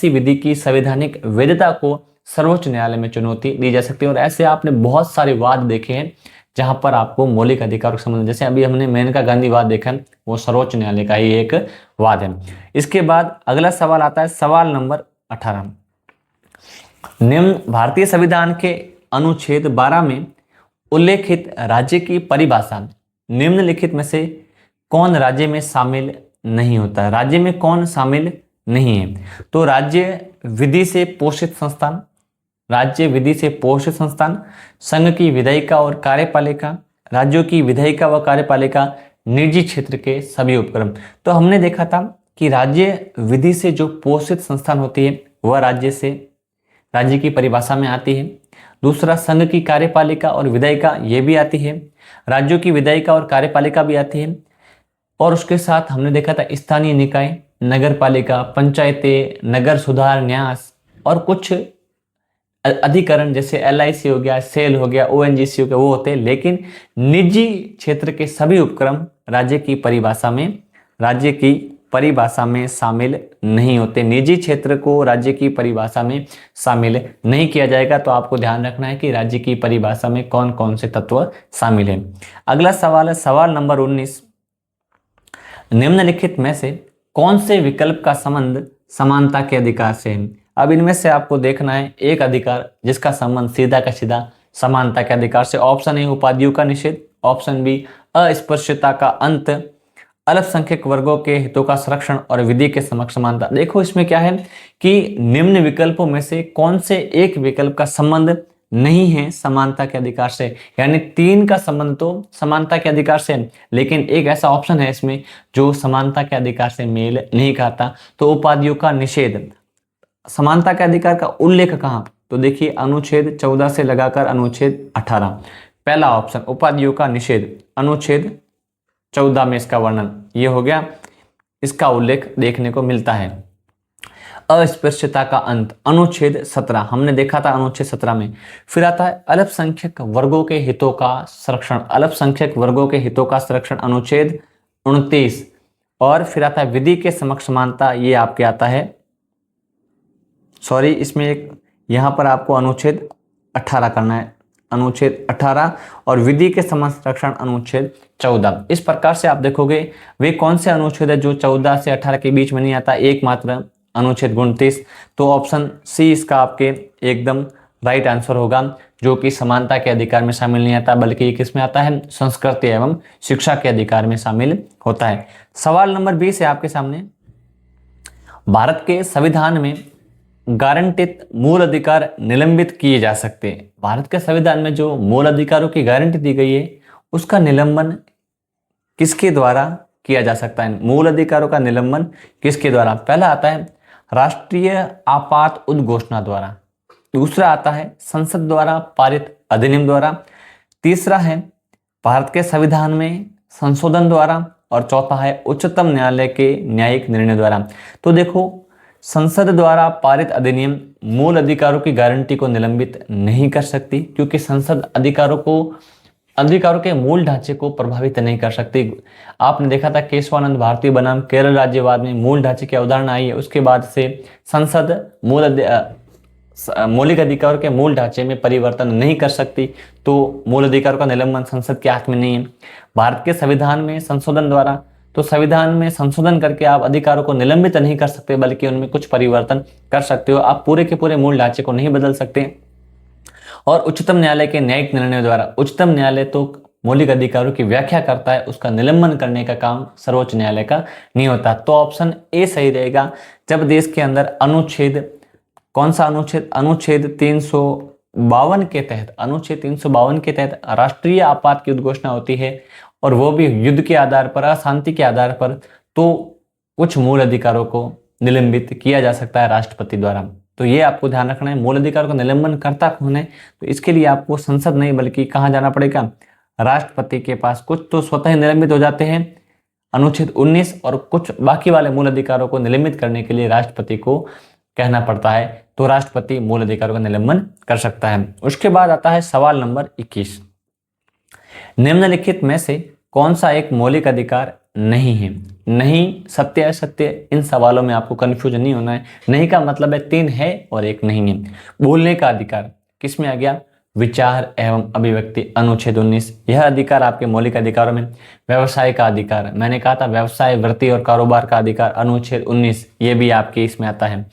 विधि की संवैधानिक वैधता को सर्वोच्च न्यायालय में चुनौती दी जा सकती है। और ऐसे आपने बहुत सारे वाद देखे हैं जहां पर आपको मौलिक अधिकारों के संबंध, जैसे अभी हमने मेनका गांधी वाद देखा, वो सर्वोच्च न्यायालय का ही एक वाद है। इसके बाद अगला सवाल आता है, सवाल नंबर 18। निम्न भारतीय संविधान के अनुच्छेद 12 में उल्लेखित राज्य की परिभाषा निम्नलिखित में से कौन राज्य में शामिल नहीं होता है? राज्य में कौन शामिल नहीं है? तो राज्य विधि से पोषित संस्थान, राज्य विधि से पोषित संस्थान, संघ की विधायिका और कार्यपालिका, राज्यों की विधायिका व कार्यपालिका, निजी क्षेत्र के सभी उपक्रम। तो हमने देखा था कि राज्य विधि से जो पोषित संस्थान होती है वह राज्य की परिभाषा में आती है। दूसरा, संघ की कार्यपालिका और विधायिका ये भी आती है, राज्यों की विधायिका और कार्यपालिका भी आती है। और उसके साथ हमने देखा था स्थानीय निकाय, नगर पालिका, पंचायतें, नगर सुधार न्यास और कुछ अधिकरण जैसे LIC हो गया, सेल हो गया, ONGC हो गया, वो होते हैं। लेकिन निजी क्षेत्र के सभी उपक्रम राज्य की परिभाषा में शामिल नहीं होते। निजी क्षेत्र को राज्य की परिभाषा में शामिल नहीं किया जाएगा। तो आपको ध्यान रखना है कि राज्य की परिभाषा में कौन कौन से तत्व शामिल हैं। अगला सवाल है सवाल नंबर 19। निम्नलिखित में से कौन से विकल्प का संबंध समानता के अधिकार से है? अब इनमें से आपको देखना है एक अधिकार जिसका संबंध सीधा का सीधा समानता के अधिकार से। ऑप्शन ए उपाधियों का निषेध, ऑप्शन बी अस्पृश्यता का अंत, अल्पसंख्यक वर्गों के हितों का संरक्षण और विधि के समक्ष समानता। देखो इसमें क्या है कि निम्न विकल्पों में से कौन से एक विकल्प का संबंध नहीं है समानता के अधिकार से, यानी 3 का संबंध तो समानता के अधिकार से है, लेकिन एक ऐसा ऑप्शन है इसमें जो समानता के अधिकार से मेल नहीं खाता। तो उपाधियों का निषेध, समानता के अधिकार का उल्लेख कहां? तो देखिए अनुच्छेद 14 से लगाकर अनुच्छेद 18। पहला ऑप्शन उपाधियों का निषेध, अनुच्छेद 14 में इसका वर्णन ये हो गया, इसका उल्लेख देखने को मिलता है। अस्पृश्यता का अंत, अनुच्छेद 17, हमने देखा था अनुच्छेद 17 में। फिर आता है अल्पसंख्यक वर्गों के हितों का संरक्षण, अल्पसंख्यक वर्गों के हितों का संरक्षण, अनुच्छेद 29। और फिर आता है विधि के समक्ष समानता, ये आपके आता है, सॉरी इसमें एक यहां पर आपको अनुच्छेद 18 करना है, अनुच्छेद 18 और विधि के समक्ष संरक्षण अनुच्छेद 14। इस प्रकार से आप देखोगे वे कौन से अनुच्छेद है जो 14 से 18 के बीच में नहीं आता, एकमात्र अनुच्छेद 29। तो ऑप्शन सी इसका आपके एकदम राइट आंसर होगा, जो कि समानता के अधिकार में शामिल नहीं आता, बल्कि ये किसमें आता है, संस्कृति एवं शिक्षा के अधिकार में शामिल होता है। सवाल नंबर 20 है आपके सामने। भारत के संविधान में गारंटित मूल अधिकार निलंबित किए जा सकते हैं। भारत के संविधान में जो मूल अधिकारों की गारंटी दी गई है उसका निलंबन किसके द्वारा किया जा सकता है? मूल अधिकारों का निलंबन किसके द्वारा? पहला आता है राष्ट्रीय आपात उद्घोषणा द्वारा, दूसरा आता है संसद द्वारा पारित अधिनियम द्वारा, तीसरा है भारत के संविधान में संशोधन द्वारा और चौथा है उच्चतम न्यायालय के न्यायिक निर्णय द्वारा। तो देखो संसद द्वारा पारित अधिनियम मूल अधिकारों की गारंटी को निलंबित नहीं कर सकती, क्योंकि संसद अधिकारों के मूल ढांचे को प्रभावित नहीं कर सकती। आपने देखा था केशवानंद भारती बनाम केरल राज्यवाद में मूल ढांचे की अवधारणा आई है, उसके बाद से संसद मौलिक अधिकारों के मूल ढांचे में परिवर्तन नहीं कर सकती, तो मूल अधिकारों का निलंबन संसद के हाथ में नहीं है। भारत के संविधान में संशोधन द्वारा, तो संविधान में संशोधन करके आप अधिकारों को निलंबित नहीं कर सकते, बल्कि उनमें कुछ परिवर्तन कर सकते हो। आप पूरे के पूरे मूल ढांचे को नहीं बदल सकते। और उच्चतम न्यायालय के न्यायिक निर्णय द्वारा, उच्चतम न्यायालय तो मौलिक अधिकारों की व्याख्या करता है उसका निलंबन करने का काम सर्वोच्च न्यायालय का नहीं होता। तो ऑप्शन ए सही रहेगा। जब देश के अंदर अनुच्छेद, कौन सा अनुच्छेद, अनुच्छेद 352 के तहत, अनुच्छेद 352 के तहत राष्ट्रीय आपात की उद्घोषणा होती है और वो भी युद्ध के आधार पर, अशांति के आधार पर, तो कुछ मूल अधिकारों को निलंबित किया जा सकता है राष्ट्रपति द्वारा। तो ये आपको ध्यान रखना है। मूल अधिकारों का निलंबन करता कौन है? तो इसके लिए आपको संसद नहीं बल्कि कहाँ जाना पड़ेगा? राष्ट्रपति के पास। कुछ तो स्वतः ही निलंबित हो जाते हैं अनुच्छेद 19, और कुछ बाकी वाले मूल अधिकारों को निलंबित करने के लिए राष्ट्रपति को कहना पड़ता है। तो राष्ट्रपति मूल अधिकारों का निलंबन कर सकता है। उसके बाद आता है सवाल नंबर 21। निम्नलिखित में से कौन सा एक मौलिक अधिकार नहीं है? नहीं, सत्य, असत्य, इन सवालों में आपको कंफ्यूजन नहीं होना है। नहीं का मतलब है 3 है और 1 नहीं है। बोलने का अधिकार किस में आ गया? विचार एवं अभिव्यक्ति, अनुच्छेद 19, यह अधिकार आपके मौलिक अधिकारों में। व्यवसाय का अधिकार, मैंने कहा था व्यवसाय, वृत्ति और कारोबार का अधिकार, अनुच्छेद 19, ये भी आपके इसमें आता है।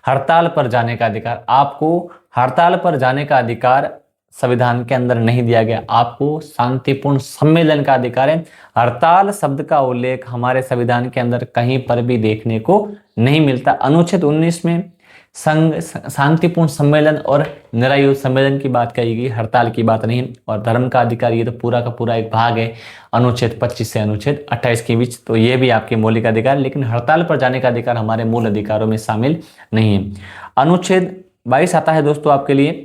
हड़ताल पर जाने का अधिकार, आपको हड़ताल पर जाने का अधिकार संविधान के अंदर नहीं दिया गया, आपको शांतिपूर्ण सम्मेलन का अधिकार है। हड़ताल शब्द का उल्लेख हमारे संविधान के अंदर कहीं पर भी देखने को नहीं मिलता। अनुच्छेद 19 में संघ, शांतिपूर्ण सम्मेलन और निरायुध सम्मेलन की बात कही गई, हड़ताल की बात नहीं। और धर्म का अधिकार, ये तो पूरा का पूरा एक भाग है अनुच्छेद 25 से अनुच्छेद 28 के बीच, तो ये भी आपके मौलिक अधिकार। लेकिन हड़ताल पर जाने का अधिकार हमारे मूल अधिकारों में शामिल नहीं है। अनुच्छेद 22 आता है दोस्तों आपके लिए।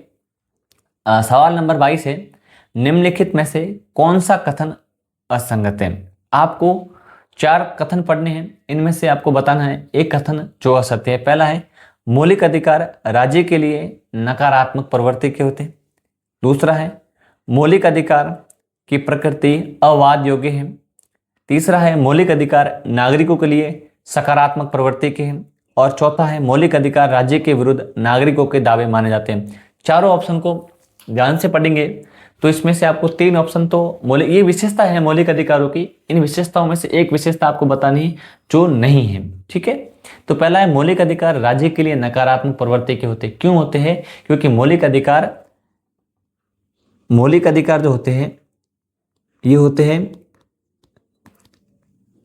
सवाल नंबर 22 है, निम्नलिखित में से कौन सा कथन असंगत है? आपको 4 कथन पढ़ने हैं, इनमें से आपको बताना है एक कथन जो असत्य है। पहला है, मौलिक अधिकार राज्य के लिए नकारात्मक प्रवृत्ति के होते हैं। दूसरा है, मौलिक अधिकार की प्रकृति अवाद योग्य है। तीसरा है, मौलिक अधिकार नागरिकों के लिए सकारात्मक प्रवृत्ति के हैं। और चौथा है, मौलिक अधिकार राज्य के विरुद्ध नागरिकों के दावे माने जाते हैं। चारों ऑप्शन को ध्यान से पढ़ेंगे तो इसमें से आपको 3 ऑप्शन तो मौलिक, ये विशेषता है मौलिक अधिकारों की, इन विशेषताओं में से एक विशेषता आपको बतानी है जो नहीं है। ठीक है, तो पहला है, मौलिक अधिकार राज्य के लिए नकारात्मक प्रवृत्ति के होते हैं। क्यों होते हैं? क्योंकि मौलिक अधिकार जो होते हैं ये होते हैं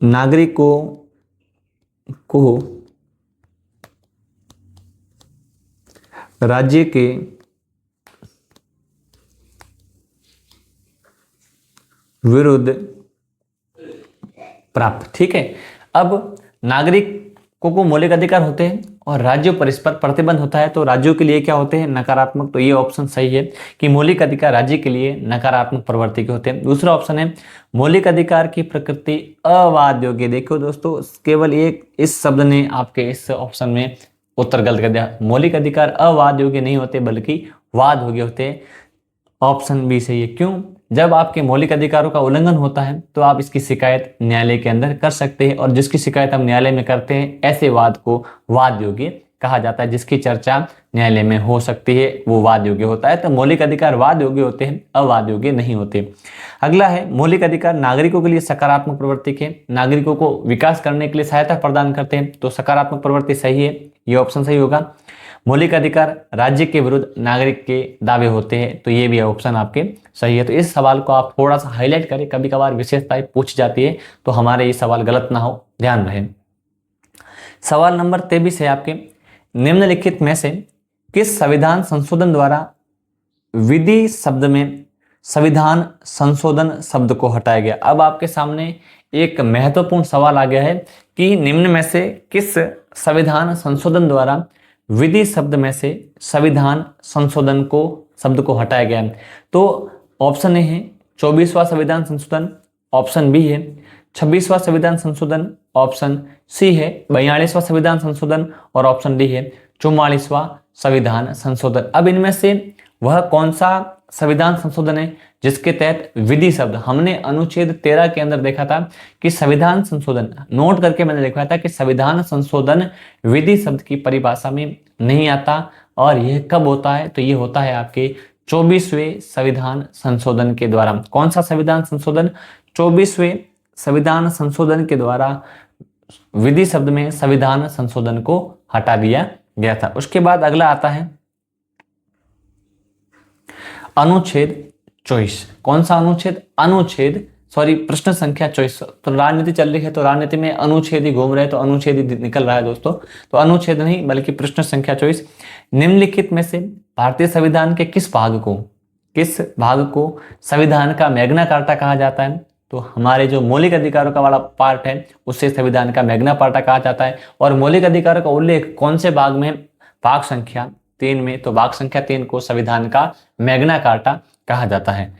नागरिकों को राज्य के विरुद्ध प्राप्त। ठीक है, अब नागरिकों को मौलिक अधिकार होते हैं और राज्यों पर इस पर प्रतिबंध होता है, तो राज्यों के लिए क्या होते हैं? नकारात्मक। तो ये ऑप्शन सही है कि मौलिक अधिकार राज्य के लिए नकारात्मक प्रवृत्ति के होते हैं। दूसरा ऑप्शन है, मौलिक अधिकार की प्रकृति अवाद योग्य। देखो दोस्तों, केवल एक इस शब्द ने आपके इस ऑप्शन में उत्तर गलत कर दिया। मौलिक अधिकार अवाद योग्य नहीं होते बल्कि वाद योग्य होते हैं। ऑप्शन बी सही है। क्यों? जब आपके मौलिक अधिकारों का उल्लंघन होता है तो आप इसकी शिकायत न्यायालय के अंदर कर सकते हैं, और जिसकी शिकायत हम न्यायालय में करते हैं ऐसे वाद को वाद योग्य कहा जाता है। जिसकी चर्चा न्यायालय में हो सकती है वो वाद योग्य होता है। तो मौलिक अधिकार वाद योग्य होते हैं, अवाद योग्य नहीं होते। अगला है, मौलिक अधिकार नागरिकों के लिए सकारात्मक प्रवृत्ति के, नागरिकों को विकास करने के लिए सहायता प्रदान करते हैं, तो सकारात्मक प्रवृत्ति सही है, ये ऑप्शन सही होगा। मौलिक अधिकार राज्य के विरुद्ध नागरिक के दावे होते हैं, तो ये भी ऑप्शन आपके सही है। तो इस सवाल को आप थोड़ा सा हाईलाइट करें, कभी कभार विशेषताएं पूछ जाती है तो हमारे ये सवाल गलत ना हो, ध्यान रहे। सवाल नंबर 23 है आपके, निम्नलिखित में से किस संविधान संशोधन द्वारा विधि शब्द में संविधान संशोधन शब्द को हटाया गया? अब आपके सामने एक महत्वपूर्ण सवाल आ गया है कि निम्न में से किस संविधान संशोधन द्वारा विधि शब्द में से संविधान संशोधन को शब्द को हटाया गया है? तो ऑप्शन ए है 24वां संविधान संशोधन, ऑप्शन बी है 26वां संविधान संशोधन, ऑप्शन सी है 42वां संविधान संशोधन, और ऑप्शन डी है 44वां संविधान संशोधन। अब इनमें से वह कौन सा संविधान संशोधन है जिसके तहत विधि शब्द, हमने अनुच्छेद 13 के अंदर देखा था कि संविधान संशोधन, नोट करके मैंने लिखा था कि संविधान संशोधन विधि शब्द की परिभाषा में नहीं आता, और यह कब होता है? तो ये होता है आपके 24वें संविधान संशोधन के द्वारा। कौन सा संविधान संशोधन? 24वें संविधान संशोधन के द्वारा विधि शब्द में संविधान संशोधन को हटा दिया गया था। उसके बाद अगला आता है अनुच्छेद 24। कौन सा अनुच्छेद? अनुच्छेद, सॉरी, प्रश्न संख्या 24। तो राजनीति चल रही है तो राजनीति में अनुच्छेद ही घूम रहे हैं, तो अनुच्छेद ही निकल रहा है दोस्तों। तो अनुच्छेद नहीं बल्कि प्रश्न संख्या 24। निम्नलिखित में से भारतीय संविधान के किस भाग को संविधान का मैग्ना कार्टा कहा जाता है? तो हमारे जो मौलिक अधिकारों का वाला पार्ट है उससे संविधान का मैग्ना कार्टा कहा जाता है। और मौलिक अधिकारों का उल्लेख कौन से भाग में? भाग संख्या 3 में। तो भाग संख्या 3 को संविधान का मैग्ना कार्टा कहा जाता है।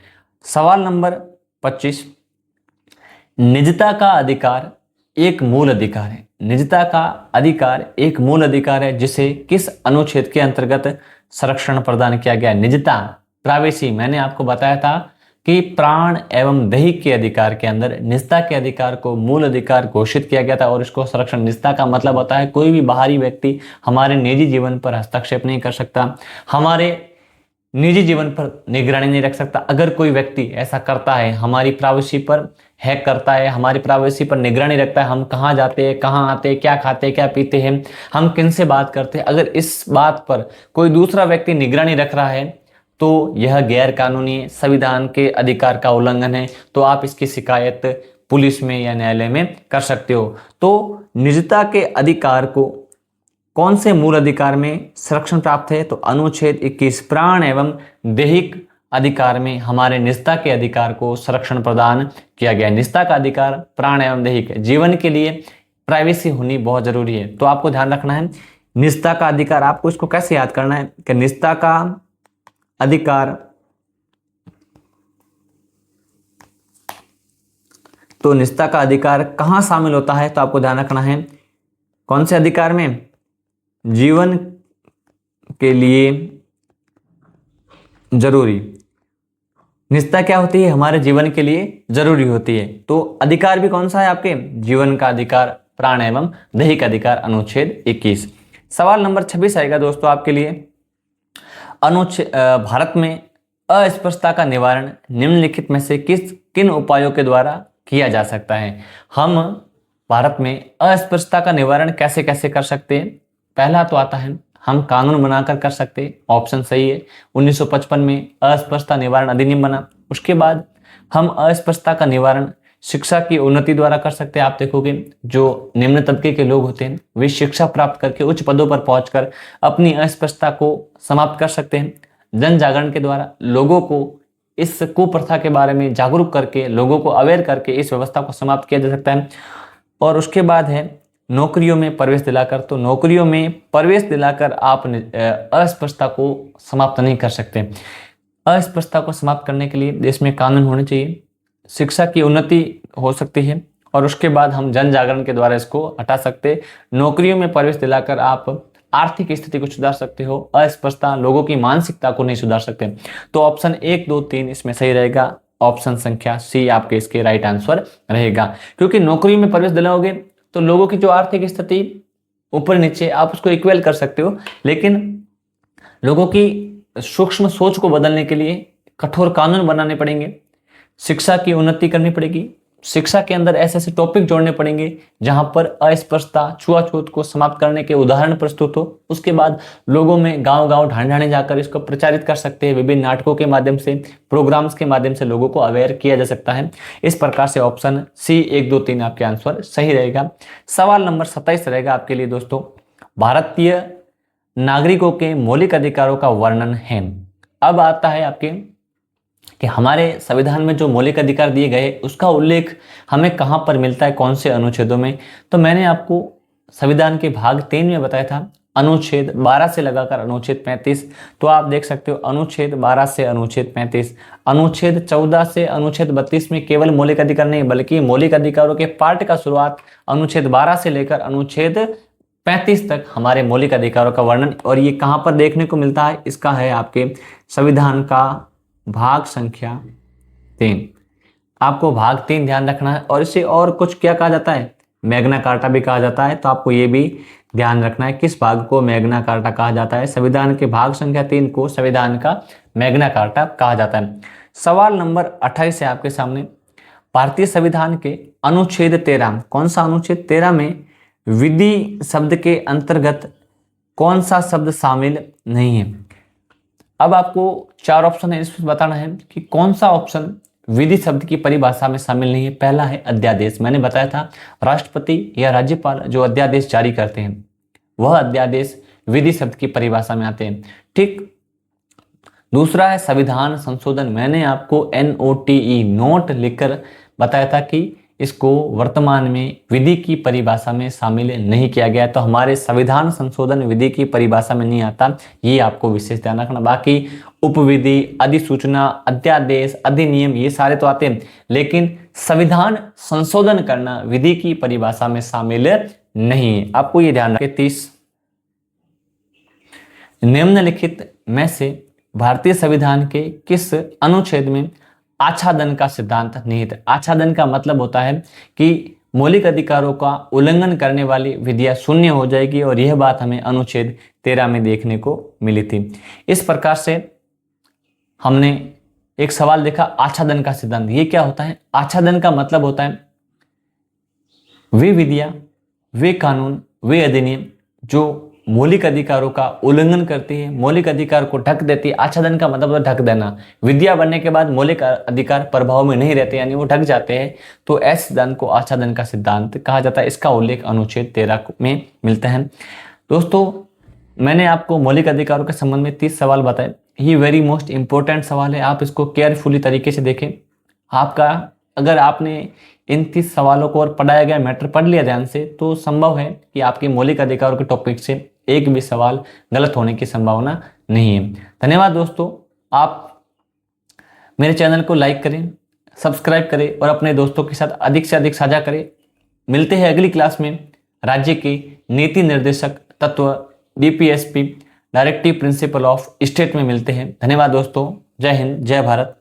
सवाल नंबर 25। निजता का अधिकार एक मूल अधिकार है। निजता का अधिकार एक मूल अधिकार है जिसे किस अनुच्छेद के अंतर्गत संरक्षण प्रदान किया गया? निजता, प्राइवेसी। मैंने आपको बताया था कि प्राण एवं दैहिक के अधिकार के अंदर निजता के अधिकार को मूल अधिकार घोषित किया गया था और इसको संरक्षण। निजता का मतलब होता है कोई भी बाहरी व्यक्ति हमारे निजी जीवन पर हस्तक्षेप नहीं कर सकता, हमारे निजी जीवन पर निगरानी नहीं रख सकता। अगर कोई व्यक्ति ऐसा करता है, हमारी प्राइवेसी पर हैक करता है, हमारी प्राइवेसी पर निगरानी रखता है, हम कहाँ जाते हैं, कहाँ आते हैं, क्या खाते हैं, क्या पीते हैं, हम किन से बात करते हैं, अगर इस बात पर कोई दूसरा व्यक्ति निगरानी रख रहा है तो यह गैर कानूनी संविधान के अधिकार का उल्लंघन है। तो आप इसकी शिकायत पुलिस में या न्यायालय में कर सकते हो। तो निजता के अधिकार को कौन से मूल अधिकार में संरक्षण प्राप्त है? तो अनुच्छेद 21 प्राण एवं दैहिक अधिकार में हमारे निजता के अधिकार को संरक्षण प्रदान किया गया। निजता का अधिकार प्राण एवं दैहिक जीवन के लिए प्राइवेसी होनी बहुत जरूरी है। तो आपको ध्यान रखना है निजता का अधिकार। आपको इसको कैसे याद करना है कि निजता का अधिकार, तो निजता का अधिकार कहां शामिल होता है? तो आपको ध्यान रखना है कौन से अधिकार में? जीवन के लिए जरूरी। निजता क्या होती है? हमारे जीवन के लिए जरूरी होती है। तो अधिकार भी कौन सा है आपके? जीवन का अधिकार, प्राण एवं दैहिक अधिकार, अनुच्छेद 21। सवाल नंबर 26 आएगा दोस्तों आपके लिए। भारत में अस्पृश्यता का निवारण निम्नलिखित में से किन उपायों के द्वारा किया जा सकता है? हम भारत में अस्पृश्यता का निवारण कैसे कैसे कर सकते हैं? पहला तो आता है हम कानून बनाकर कर सकते हैं, ऑप्शन सही है। 1955 में अस्पृश्यता निवारण अधिनियम बना। उसके बाद हम अस्पृश्यता का निवारण शिक्षा की उन्नति द्वारा कर सकते हैं। आप देखोगे जो निम्न तबके के लोग होते हैं वे शिक्षा प्राप्त करके उच्च पदों पर पहुंचकर अपनी अस्पृश्यता को समाप्त कर सकते हैं। जन जागरण के द्वारा लोगों को इस कुप्रथा के बारे में जागरूक करके, लोगों को अवेयर करके इस व्यवस्था को समाप्त किया जा सकता है। और उसके बाद है नौकरियों में प्रवेश दिलाकर। तो नौकरियों में प्रवेश दिलाकर आप अस्पृश्यता को समाप्त नहीं कर सकते। अस्पृश्यता को समाप्त करने के लिए देश में कानून होने चाहिए, शिक्षा की उन्नति हो सकती है और उसके बाद हम जन जागरण के द्वारा इसको हटा सकते। नौकरियों में प्रवेश दिलाकर आप आर्थिक स्थिति को सुधार सकते हो, अस्पृश्यता, लोगों की मानसिकता को नहीं सुधार सकते। तो ऑप्शन 1, 2, 3 इसमें सही रहेगा। ऑप्शन संख्या सी आपके इसके राइट आंसर रहेगा, क्योंकि नौकरी में प्रवेश दिलाओगे तो लोगों की जो आर्थिक स्थिति ऊपर नीचे आप उसको इक्वल कर सकते हो, लेकिन लोगों की सूक्ष्म सोच को बदलने के लिए कठोर कानून बनाने पड़ेंगे, शिक्षा की उन्नति करनी पड़ेगी, शिक्षा के अंदर ऐसे ऐसे टॉपिक जोड़ने पड़ेंगे जहां पर अस्पृश्यता, छुआछूत को समाप्त करने के उदाहरण प्रस्तुत हो। उसके बाद लोगों में गांव-गांव, ढांढाने जाकर इसको प्रचारित कर सकते हैं। विभिन्न नाटकों के माध्यम से, प्रोग्राम्स के माध्यम से लोगों को अवेयर किया जा सकता है। इस प्रकार से ऑप्शन सी 1, 2, 3 आपके आंसर सही रहेगा। सवाल नंबर 27 रहेगा आपके लिए दोस्तों। भारतीय नागरिकों के मौलिक अधिकारों का वर्णन है। अब आता है आपके कि हमारे संविधान में जो मौलिक अधिकार दिए गए उसका उल्लेख हमें कहां पर मिलता है, कौन से अनुच्छेदों में। तो मैंने आपको संविधान के भाग 3 में बताया था, अनुच्छेद 12 से लगाकर अनुच्छेद 35। तो आप देख सकते हो अनुच्छेद 12 से अनुच्छेद 35, अनुच्छेद 14 से अनुच्छेद 32 में केवल मौलिक अधिकार नहीं बल्कि मौलिक अधिकारों के पार्ट का शुरुआत अनुच्छेद 12 से लेकर अनुच्छेद 35 तक हमारे मौलिक अधिकारों का वर्णन। और ये कहां पर देखने को मिलता है? इसका है आपके संविधान का भाग संख्या 3। आपको भाग 3 ध्यान रखना है। और इसे और कुछ क्या कहा जाता है? मैग्ना कार्टा भी कहा जाता है। तो आपको ये भी ध्यान रखना है किस भाग को मैग्ना कार्टा कहा जाता है। संविधान के भाग संख्या 3 को संविधान का मैग्ना कार्टा कहा जाता है। सवाल नंबर 28 है आपके सामने। भारतीय संविधान के अनुच्छेद 13, कौन सा अनुच्छेद 13 में विधि शब्द के अंतर्गत कौन सा शब्द शामिल नहीं है? अब आपको 4 ऑप्शन है, इसमें बताना है कि कौन सा ऑप्शन विधि शब्द की परिभाषा में शामिल नहीं है। पहला है अध्यादेश। मैंने बताया था राष्ट्रपति या राज्यपाल जो अध्यादेश जारी करते हैं वह अध्यादेश विधि शब्द की परिभाषा में आते हैं। ठीक। दूसरा है संविधान संशोधन। मैंने आपको NOTE नोट लिखकर बताया था कि इसको वर्तमान में विधि की परिभाषा में शामिल नहीं किया गया, तो हमारे संविधान संशोधन विधि की परिभाषा में नहीं आता, ये आपको विशेष ध्यान रखना। बाकी उपविधि, अधिसूचना, अध्यादेश, अधिनियम ये सारे तो आते हैं, लेकिन संविधान संशोधन करना विधि की परिभाषा में शामिल नहीं है, आपको ये ध्यान रखें। 30 निम्नलिखित में से भारतीय संविधान के किस अनुच्छेद में आच्छादन का सिद्धांत निहित है। आच्छादन का मतलब होता है कि मौलिक अधिकारों का उल्लंघन करने वाली विधियां शून्य हो जाएगी, और यह बात हमें अनुच्छेद 13 में देखने को मिली थी। इस प्रकार से हमने एक सवाल देखा, आच्छादन का सिद्धांत ये क्या होता है। आच्छादन का मतलब होता है वे विधियां, वे कानून, वे अधिनियम जो मौलिक अधिकारों का उल्लंघन करती है, मौलिक अधिकार को ढक देती है। आच्छादन का मतलब ढक देना। विद्या बनने के बाद मौलिक अधिकार प्रभाव में नहीं रहते, यानी वो ढक जाते हैं, तो ऐसे सिद्धांत को आच्छादन का सिद्धांत कहा जाता है। इसका उल्लेख अनुच्छेद 13 में मिलता है। दोस्तों, मैंने आपको मौलिक अधिकारों के संबंध में 30 सवाल बताए। ये वेरी मोस्ट इंपॉर्टेंट सवाल है, आप इसको केयरफुली तरीके से देखें। आपका अगर आपने इन 30 सवालों को और पढ़ाया गया मैटर पढ़ लिया ध्यान से, तो संभव है कि आपके मौलिक अधिकारों के टॉपिक से एक भी सवाल गलत होने की संभावना नहीं है। धन्यवाद दोस्तों। आप मेरे चैनल को लाइक करें, सब्सक्राइब करें और अपने दोस्तों के साथ अधिक से अधिक साझा करें। मिलते हैं अगली क्लास में। राज्य के नीति निर्देशक तत्व DPSP directive principle of state में मिलते हैं। धन्यवाद दोस्तों। जय हिंद, जय भारत।